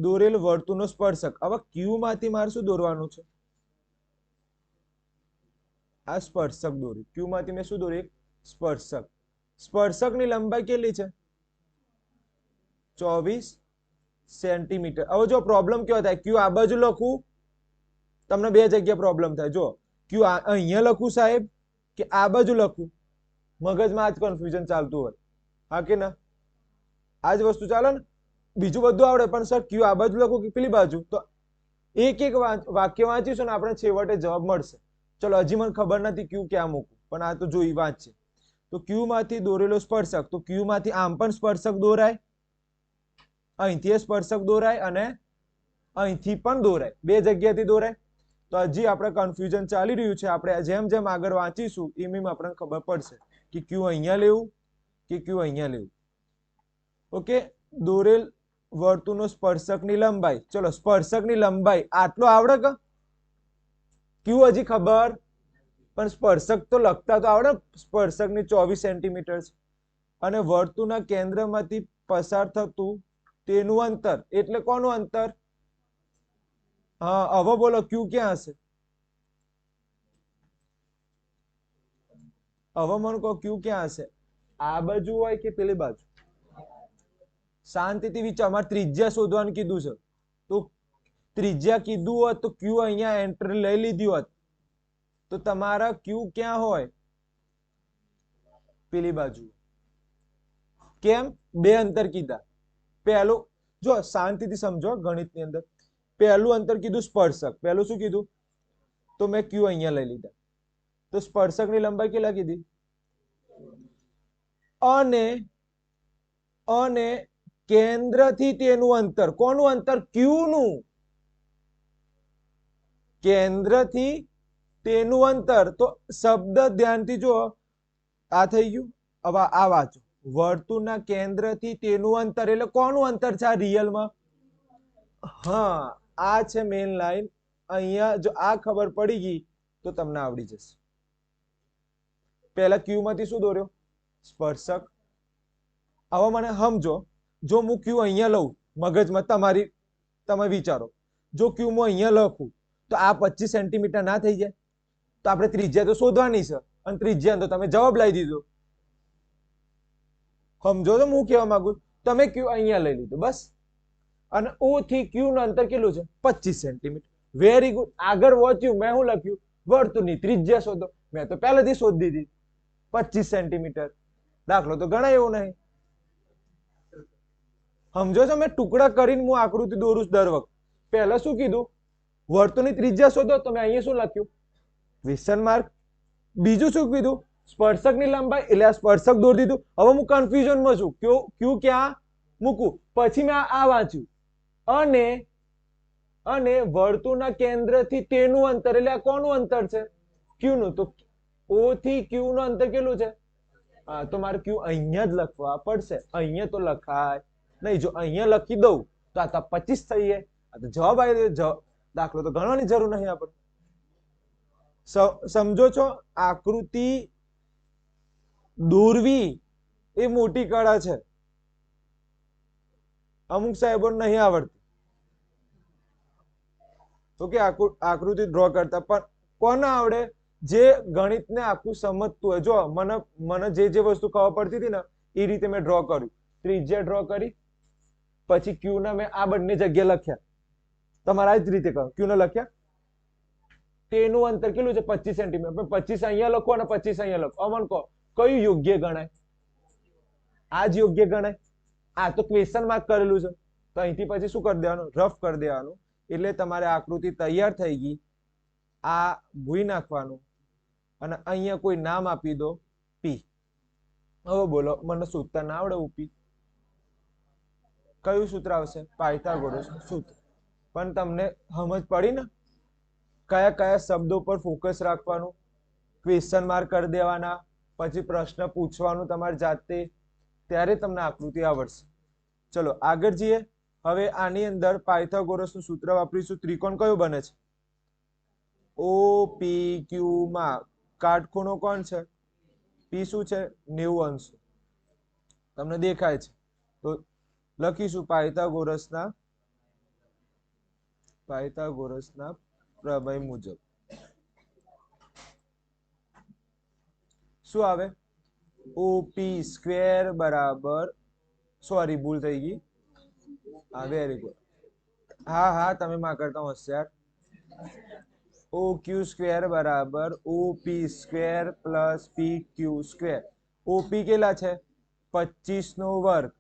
દોરેલ વર્તુળનો સ્પર્શક. હવે ક્યુ માંથી મારે શું દોરવાનું છે? આ સ્પર્શક દોર્યું. ક્યુ માંથી મેં શું દોર્યું? સ્પર્શક. સ્પર્શકની લંબાઈ કેટલી છે? 24 સેન્ટીમીટર. હવે જો પ્રોબ્લેમ કેવો થાય? ક્યુ આ બાજુ લખું, તમને બે જગ્યા પ્રોબ્લેમ થાય. જો ક્યુ અહીંયા લખું સાહેબ કે આ બાજુ લખું, મગજમાં આજ કન્ફ્યુઝન ચાલતું હોય. હા કે ના? આજ વસ્તુ ચાલે ને. બીજું બધું આવડે પણ સર ક્યુ આ બાજુ લખું કે પેલી બાજુ? તો એક એક વાક્ય વાંચીશું ને આપણે છેવટે જવાબ મળશે. ચલો હજી મને ખબર નથી ક્યુ ક્યાં મૂકું, પણ આ તો જોઈ વાંચશે. તો ક્યુ માંથી દોરેલો સ્પર્શક. તો ક્યુ માંથી આમ પણ સ્પર્શક દોરાય, અહીંથી સ્પર્શક દોરાય અને અહીંથી પણ દોરાય. બે જગ્યાથી દોરાય. તો હજી આપણે કન્ફ્યુઝન ચાલી રહ્યું છે. આપણે જેમ જેમ આગળ વાંચીશું એમ એમ આપણને ખબર પડશે કે ક્યુ અહીંયા લેવું કે ક્યુ અહીંયા લેવું. ઓકે, દોરેલ વર્તુળનો સ્પર્શકની લંબાઈ. ચલો સ્પર્શકની લંબાઈ આટલો આવડે કે? ક્યુ હજી ખબર, પણ સ્પર્શક તો લખતા તો આવડે. સ્પર્શકની 24 સેન્ટીમીટર છે અને વર્તુળના કેન્દ્રમાંથી પસાર થતું તેનું અંતર એટલે કોનું અંતર? હા, હવે બોલો ક્યુ ક્યાં હશે? હવે મને કહો ક્યુ ક્યાં હશે? આ બાજુ હોય કે પેલી બાજુ? શાંતિથી વિચાર. અમારે ત્રિજ્યા શોધવાનું કીધું છે, તો ત્રિજ્યા કીધું હોત તો ક્યુ અહીંયા એન્ટ્રી લઈ લીધી હોત તો તમારા ક્યુ ક્યાં હોય? પેલી બાજુ. કેમ? બે અંતર કીધા. પહેલું જો શાંતિથી સમજો ગણિતની અંદર. પહેલું અંતર કીધું સ્પર્શક. પહેલું શું કીધું? તો મેં ક્યુ અહીંયા લઈ લીધા. તો સ્પર્શકની લંબાઈ કેટલા કીધી? અને કેન્દ્રથી તેનું અંતર. કોનું અંતર? ક્યુ નું. કેન્દ્રથી તેનું અંતર. તો શબ્દ ધ્યાનથી જો. આ થઈ ગયું. હવે આ વાંચો. વર્તુળના કેન્દ્રથી તેનું અંતર એટલે કોનું અંતર છે આ રિયલમાં? હા, આ છે મેઇન લાઈન. અહીંયા જો આ ખબર પડી ગઈ તો તમને આવડી જશે. પહેલા ક્યુ માંથી શું દોર્યો? સ્પર્શક. હવે મને સમજો, જો હું ક્યુ અહીંયા લઉં મગજમાં, તમે વિચારો, જો ક્યુ હું અહીંયા લખું તો આ 25 સેન્ટીમીટર ના થઈ જાય? તો આપણે ત્રિજ્યા તો શોધવાની છે અને ત્રિજ્યા તો તમે જવાબ લઈ દીધો. સમજો તો હું કહેવા માંગુ તમે ક્યુ અહીંયા લઈ લીધું બસ. અને O થી Q નું અંતર કેટલું છે 25 સેન્ટીમીટર. Very good. આગળ વાંચ્યું મેં શું લખ્યું વર્તુળની ત્રિજ્યા શોધો. મેં તો પહેલેથી શોધી દીધી 25 સેન્ટીમીટર. દાખલો તો ગણાય એવું નહીં. સમજો છો મેં ટુકડા કરીને હું આકૃતિ દોરું દર વખત. પહેલા શું કીધું વર્તુળની ત્રિજ્યા શોધો તો મેં અહીંયા શું લખ્યું ક્વેશ્ચન માર્ક. બીજું શું કીધું સ્પર્શકની લંબાઈ એટલે આ સ્પર્શક દોરી દીધું. હવે હું કન્ફ્યુઝનમાં છું ક્યુ ક્યાં મૂકું. પછી મેં આ વાંચ્યું અને વર્તુળના કેન્દ્રથી તેનું અંતર એટલે આ કોનું અંતર છે ક્યુ નું. તો O થી Q નું અંતર કેટલું છે? હા તો મારે ક્યુ અહીંયા જ લખવા પડશે. અહીંયા તો લખાય નહીં. જો અહીંયા લખી દઉં તો આ તો 25 થઈ જાય. આ તો જવાબ આવી ગયો. દાખલો તો ગણવાની જરૂર નહીં આપણે. સમજો છો આકૃતિ દોરવી એ મોટી કળા છે. અમુક સાહેબો નહીં આવડતી. ઓકે આકૃતિ ડ્રો કરતા પણ કોને આવડે જે ગણિતને આખું સમજતું હોય. જો મને જે વસ્તુ ખબર પડતી હતી ને એ રીતે મેં ડ્રો કર્યું. ત્રિજ્યા ડ્રો કરી પછી ક્યુ ના મેં આ બંને જગ્યા લખ્યા. તમારે આ જ રીતે કરો. ક્યુ ને લખ્યા તેનું અંતર કેટલું છે 25 સેન્ટીમીટર. 25 અહીંયા લખો અને 25 અહીંયા લખો. અમન કહો કયું યોગ્ય ગણાય? આ જ યોગ્ય ગણાય. આ તો ક્વેશ્ચન માર્ક કરેલું છે તો અહીંથી પછી શું કરી દેવાનું રફ કરી દેવાનું. એટલે તમારે આકૃતિ તૈયાર થઈ ગઈ. આ ભૂઈ નાખવાનું અને અહીંયા કોઈ નામ આપી દો પી. હવે બોલો મને સૂત્ર ના આવડે પી કયું સૂત્ર આવશે? પાયથાગોરસ સૂત્ર. પણ તમને સમજ પડી ને કયા કયા શબ્દો પર ફોકસ રાખવાનું. ક્વેશ્ચન માર્ક કરી દેવાના પછી પ્રશ્ન પૂછવાનું તમારી જાતે ત્યારે તમને આકૃતિ આવડશે. ચલો આગળ જઈએ. હવે આની અંદર પાયથાગોરસનું સૂત્ર વાપરીશું. ત્રિકોણ કયો બને છે? OPQ માં કાટખૂણો કોણ છે? P શું છે 90 અંશ. તમને દેખાય છે તો લખીશું પાયથાગોરસના પ્રમેય મુજબ શું આવે? OP સ્ક્વેર બરાબર સોરી ભૂલ થઈ ગઈ. હા વેરી ગુડ. હા તમે માં કરતા હોશિયાર. OQ સ્ક્વેર બરાબર OP square plus PQ square. OP કેટલા છે 25 નો વર્ગ.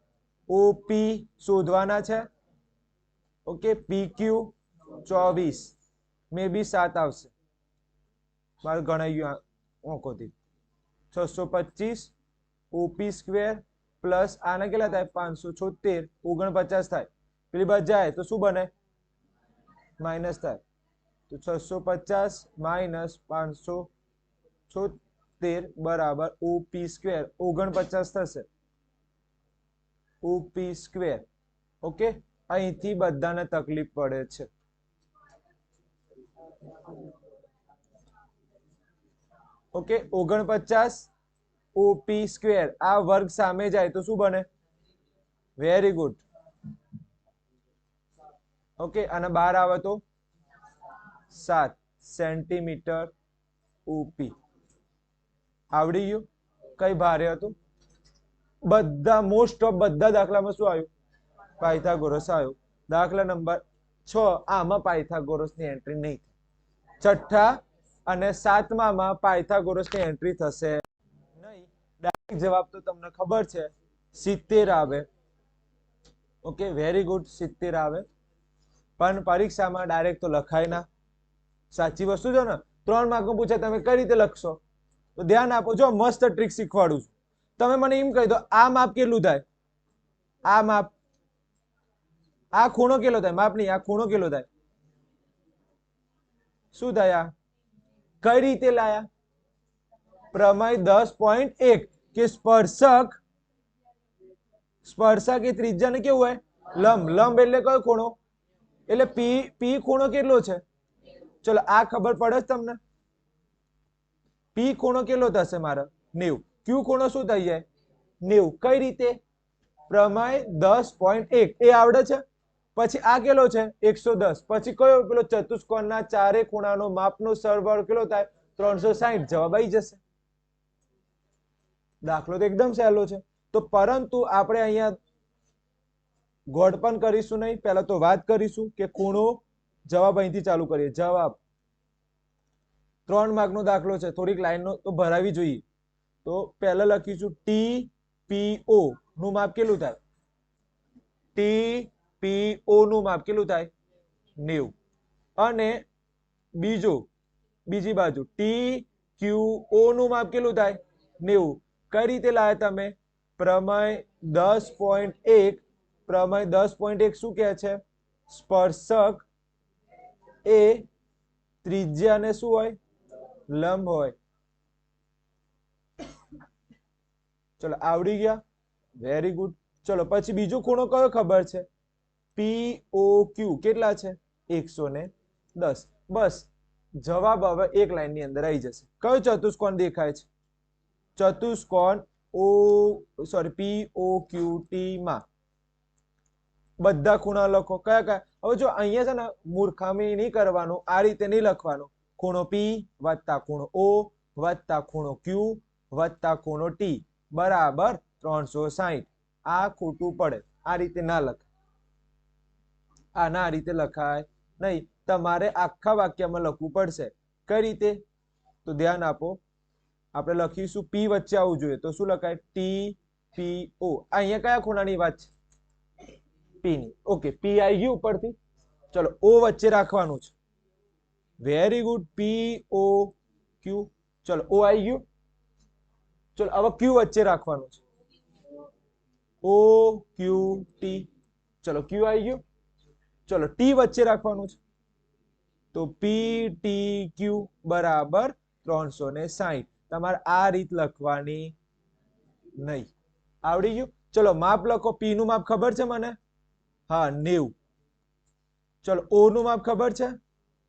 OP શોધવાના છે. ઓકે PQ 24 મે બી 7 આવશે. મારું ગણાઈ ગયું ઓંકોથી 625 OP સ્ક્વેર પ્લસ આના કેટલા થાય 576 49 થાય. પેલી બાજુ જાય તો શું બને માઇનસ થાય. તો 650 માઇનસ 576 બરાબર OP સ્ક્વેર 49 થશે. OP square. ઓકે અહીંથી બધાને તકલીફ પડે છે. ઓકે 49 OP સ્ક્વેર આ વર્ગ સામે જાય તો શું બને? Very good. ઓકે અને બહાર આવે તો 7 સેન્ટીમીટર OP. આવડી ગયું? કઈ ભારે હતું? બધા મોસ્ટ ઓફ બધા દાખલામાં શું આવ્યું? પાયથાગોરસ આવ્યું. દાખલા નંબર 6 આમાં પાયથાગોરસની એન્ટ્રી નહીં. છઠ્ઠા અને સાતમામાં પાયથાગોરસની એન્ટ્રી થશે નહીં. ડાયરેક્ટ જવાબ તો તમને ખબર છે 70 આવે. ઓકે વેરી ગુડ 70 આવે. પણ પરીક્ષામાં ડાયરેક્ટ તો લખાય ના. સાચી વસ્તુ છે ને. 3 માર્કનું પૂછે તમે કઈ રીતે લખશો? તો ધ્યાન આપો. જો મસ્ત ટ્રીક શીખવાડું છું. તમે મને એમ કહી દો આ માપ કેટલું થાય? આ માપ આ ખૂણો કેટલો થાય? માપ નહીં આ ખૂણો કેટલો થાય? શું થયા? કઈ રીતે લાયા? પ્રમેય 10.1 કે સ્પર્શક એ ત્રિજ્યાને કેવું હોય લંબ. લંબ એટલે કયો ખૂણો? એટલે પી ખૂણો કેટલો છે? ચલો આ ખબર પડે છે તમને? પી ખૂણો કેટલો થશે મારે 90. ક્યુ ખૂણો શું થઈ જાય 90. કઈ રીતે? પ્રમેય 10.1 એ આવડે છે. પછી આ કેટલો છે 110. પછી કયો પેલો ચતુષ્કોણના ચારે ખૂણાનો માપનો સરવાળો કેટલો થાય 360 જવાબ આવી જશે. દાખલો તો એકદમ સહેલો છે. તો પરંતુ આપણે અહીંયા ગોળ પણ કરીશું નહીં. પહેલા તો વાત કરીશું કે ખૂણો, જવાબ અહીંથી ચાલુ કરીએ. જવાબ 3 માર્કનો દાખલો છે, થોડીક લાઈનો તો ભરાવી જોઈએ. તો પહેલા લખીશું TPO નું માપ કેટલું થાય? TPO નું માપ કેટલું થાય? 90. અને બીજી બાજુ TQO નું માપ કેટલું થાય? 90. કઈ રીતે લાયા તમે? પ્રમેય 10.1 પ્રમેય 10.1 શું કહે છે? સ્પર્શક એ ત્રિજ્યાને શું હોય? લંબ હોય. ચલો આવડી ગયા, વેરી ગુડ. ચલો પછી બીજો ખૂણો કયો ખબર છે? POQ કેટલા છે? 110. બસ જવાબ હવે એક લાઈન ની અંદર આવી જશે. કયો ચતુષ્કોણ દેખાય છે? ચતુષ્કોણ POQT માં બધા ખૂણા લખો. કયા કયા? હવે જો અહીંયા છે ને મૂર્ખામી નહીં કરવાનું, આ રીતે નહીં લખવાનું. ખૂણો P વત્તા ખૂણો O વત્તા ખૂણો Q વત્તા ખૂણો T બરાબર 360. આ ખોટું પડે, આ રીતે ના લખાય. આ રીતે લખાય નહીં. તમારે આખા વાક્યમાં લખવું પડશે. કઈ રીતે? તો ધ્યાન આપો. આપણે લખીશું P વચ્ચે આવવું જોઈએ, તો શું લખાય? TPO. અહીંયા કયા ખૂણાની વાત છે? P ની. ઓકે, P આવી ગયું ઉપરથી. ચલો O વચ્ચે રાખવાનું છે. Very good. POQ. ચલો O આવી ગયું. ચલો હવે Q વચ્ચે રાખવાનું છે. OQT. ચલો Q આવી ગયું. ચલો T વચ્ચે રાખવાનું છે. તો PTQ બરાબર 360. તમારે આ રીત લખવાની નહીં. આવડી ગયું? ચલો માપ લખો. P નું માપ ખબર છે મને? હા 90. ચલો O નું માપ ખબર છે?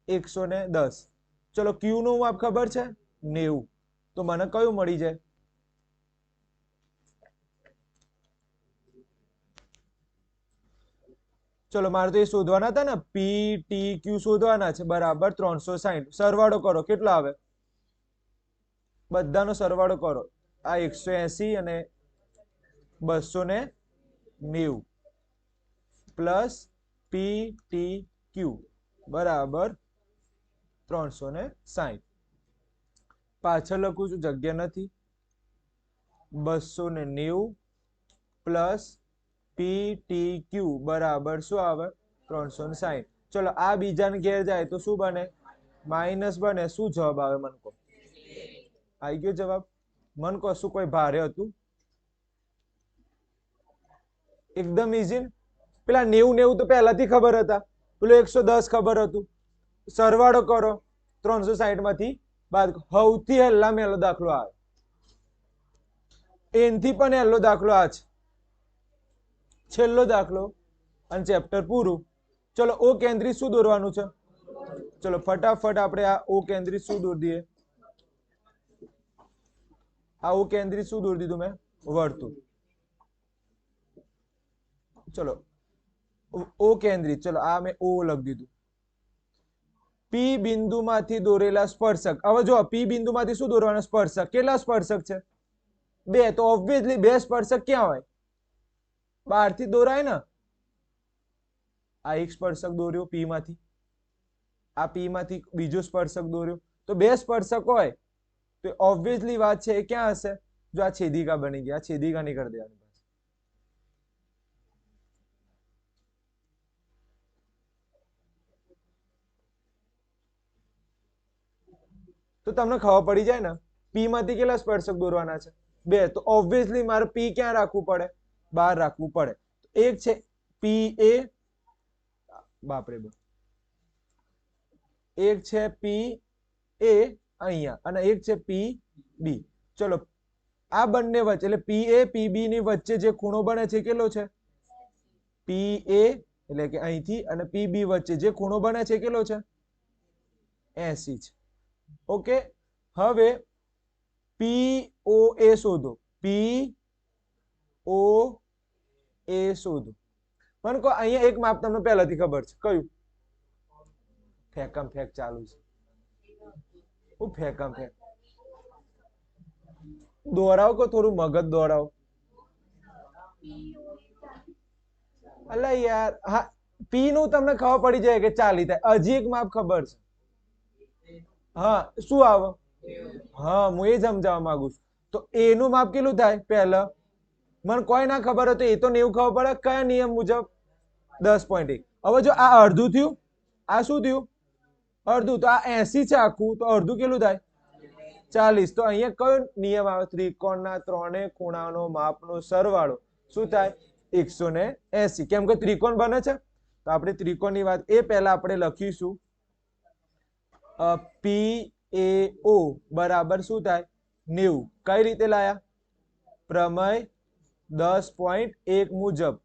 110. ચલો Q નું માપ ખબર છે? 90. તો મને કયું મળી જાય? ચલો મારે તો એ શોધવાના હતા ને, PTQ શોધવાના છે. બરાબર 360. સરવાળો કરો, કેટલો આવે? બધાનો સરવાળો કરો. આ 180 અને 290 પ્લસ PTQ બરાબર 360. પાછળ લખું છું, જગ્યા નથી. 290 પ્લસ PTQ બરાબર શું આવે? 360. ચલો આ બીજાને ઘેર જાય તો શું બને? માઇનસ બને. શું જવાબ આવે મને કહો? આવી ગયો જવાબ? મન કહો શું કોઈ ભારે હતું? એકદમ ઈઝી. પેલા 90 તો પહેલાથી ખબર હતા. પેલું 110 ખબર હતું. સરવાળો કરો 360 માંથી બાદ. સૌથી હેલા મેલો દાખલો આવે. એનથી પણ હેલો દાખલો આ છે. છેલ્લો દાખલો અને ચેપ્ટર પૂરું. ચલો O કેન્દ્રિત શું દોરવાનું છે? ચલો ફટાફટ આપણે આ O કેન્દ્રિત શું દોરી દઈએ? આ O કેન્દ્રિત શું દોરી દીધું મેં? વર્તુળ. ચલો O કેન્દ્રિત. ચલો આ મેં O લખી દીધું. P બિંદુમાંથી દોરેલા સ્પર્શક. હવે જો P બિંદુમાંથી શું દોરવાના? સ્પર્શક. કેટલા સ્પર્શક છે? 2. તો ઓબ્વિયસલી 2 સ્પર્શક ક્યાં હોય? બહારથી દોરાય ને. આ એક સ્પર્શક દોર્યો P માંથી, આ P માંથી બીજો સ્પર્શક દોર્યો. તો 2 સ્પર્શક હોય તો ઓબ્વિયસલી વાત છે એ ક્યાં હશે? જો આ છેદિકા બની ગયા, છેદિકા નીકળી દેવાની. તો તમને ખબર પડી જાય ને P માંથી કેટલા સ્પર્શક દોરવાના છે? 2. તો ઓબ્વિયસલી મારે P ક્યાં રાખવું પડે? બહાર રાખવું પડે. એક છે PA, બાપરે બાપ, એક છે PA અહીંયા અને એક છે PB. ચલો આ બંને વચ્ચે એટલે PA PB ની વચ્ચે જે ખૂણો બને છે કેટલો છે? PA એટલે કે અહીંથી અને PB વચ્ચે જે ખૂણો બને છે કેટલો છે? 80 છે. ઓકે, હવે POA શોધો. POA શોધો. મને કહો અહીંયા એક માપ તમને પહેલાથી ખબર છે, કયું? ફેકમ ફેક ચાલુ છે. હું ફેંકામ ફેંક દોરાવ કો થોડું મગજ દોરાવ. અલા યાર હા પી નું તમને ખબર પડી જાય કે 40 થાય. હજી એક માપ ખબર છે. હા શું આવે? હા હું એ સમજાવવા માંગુ છું. તો એ નું માપ કેટલું થાય પહેલા? મને કોઈ ના ખબર હોય તો એ તો 90 ખબર પડે કયા નિયમ મુજબ? 10.1. હવે જો આ અડધું થયું, આ શું થયું? અડધું. તો આ 80 છે આખું, તો અડધું કેટલું થાય? 40. તો અહીંયા કયો નિયમ આવે? ત્રિકોણના ત્રણેય ખૂણાનો માપનો સરવાળો શું થાય? 180. કેમ કે ત્રિકોણ બને છે. તો આપણે ત્રિકોણની વાત એ પહેલા આપણે લખીશું PAO બરાબર શું થાય? 90. કઈ રીતે લાયા? પ્રમેય 10.1 મુજબ.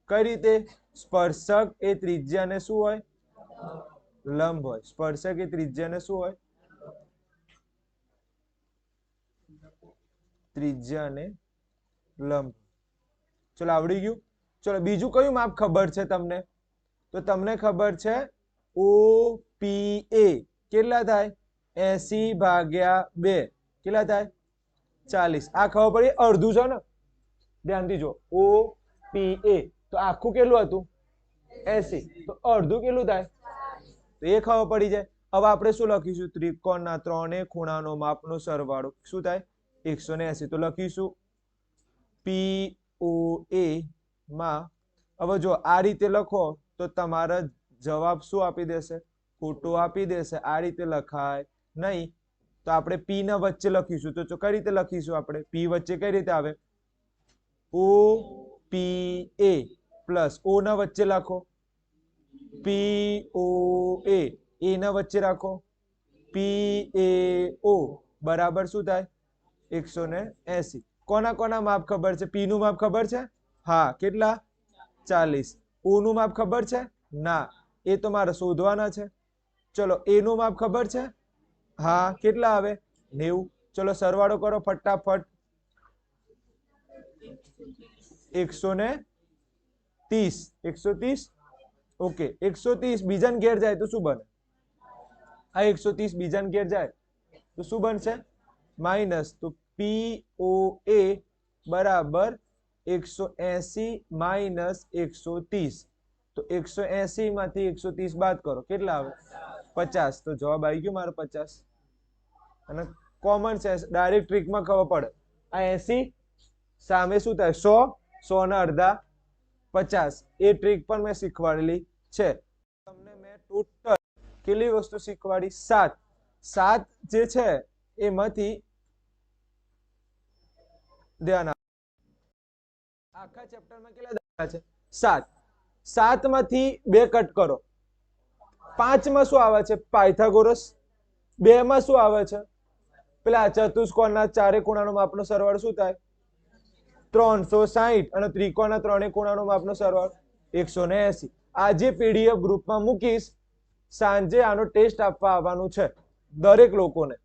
કઈ રીતે? સ્પર્શક એ ત્રિજ્યાને શું હોય? લંબ હોય. સ્પર્શક એ ત્રિજ્યાને શું હોય? ત્રિજ્યાને લંબ. ચલો આવડી ગયું. ચલો બીજું કયું માપ ખબર છે તમને? તો તમને ખબર છે OPA કેટલા થાય? 80/2 કેટલા થાય? 40. આ ખબર પડી? અડધું છે ને, ધ્યાનથી જો. OPA તો આખું કેટલું હતું? 80. તો અડધું કેટલું થાય? તો એ ખબર પડી જાય. હવે આપણે શું લખીશું? ત્રિકોણના ત્રણેય ખૂણાનો માપનો સરવાળો શું થાય? 180. તો લખીશું POA માં. હવે જો આ રીતે લખો તો તમારા જવાબ શું આપી દેશે? ખોટું આપી દેશે. આ રીતે લખાય નહીં. તો આપણે P ના વચ્ચે લખીશું. તો કઈ રીતે લખીશું આપણે? P વચ્ચે કઈ રીતે આવે? OPA પ્લસ O ના વચ્ચે લખો POA, એ ના વચ્ચે રાખો PAO બરાબર શું થાય? 180. કોના કોના માપ ખબર છે? P નું માપ ખબર છે? હા કેટલા? 40. O નું માપ ખબર છે? ના, એ તો મારે શોધવાના છે. ચલો A નું માપ ખબર છે? હા કેટલા આવે? 90. ચલો સરવાળો કરો ફટાફટ. 130. 130. ઓકે 130 બીજાને ઘેર જાય તો શું બને? આ 130 બીજાને ઘેર જાય તો શું બનશે? માઇનસ. તો POA બરાબર 180 માઇનસ 130. તો 180 માંથી 130 બાદ કરો કેટલા આવે? 50. તો જવાબ આવી ગયો મારો 50. અને કોમન સેન્સ ડાયરેક્ટ ટ્રીકમાં ખબર પડે. આ 80 સામે શું થાય? 100. 100 ના અડધા 50. એ ટ્રીક પણ મેં શીખવાડેલી છે તમને. મેં ટોટલ કેટલી વસ્તુ શીખવાડી? 7. 7 જે છે એમાંથી ધ્યાન આપો. આખા ચેપ્ટરમાં કેટલા દાખલા છે? 7. 7 માંથી 2 કટ કરો. 5 માં શું આવે છે? પાયથાગોરસ. 2 માં શું આવે છે? પેલા ચતુષ્કોણના ચારે ખૂણાનો માપનો સરવાળો શું થાય? 360. અને ત્રિકોણના ત્રણેય ખૂણાનો માપનો સરવાળો 180. આજે PDF ગ્રુપમાં મૂકીશ. સાંજે આનો ટેસ્ટ આપવા આવવાનું છે દરેક લોકોને.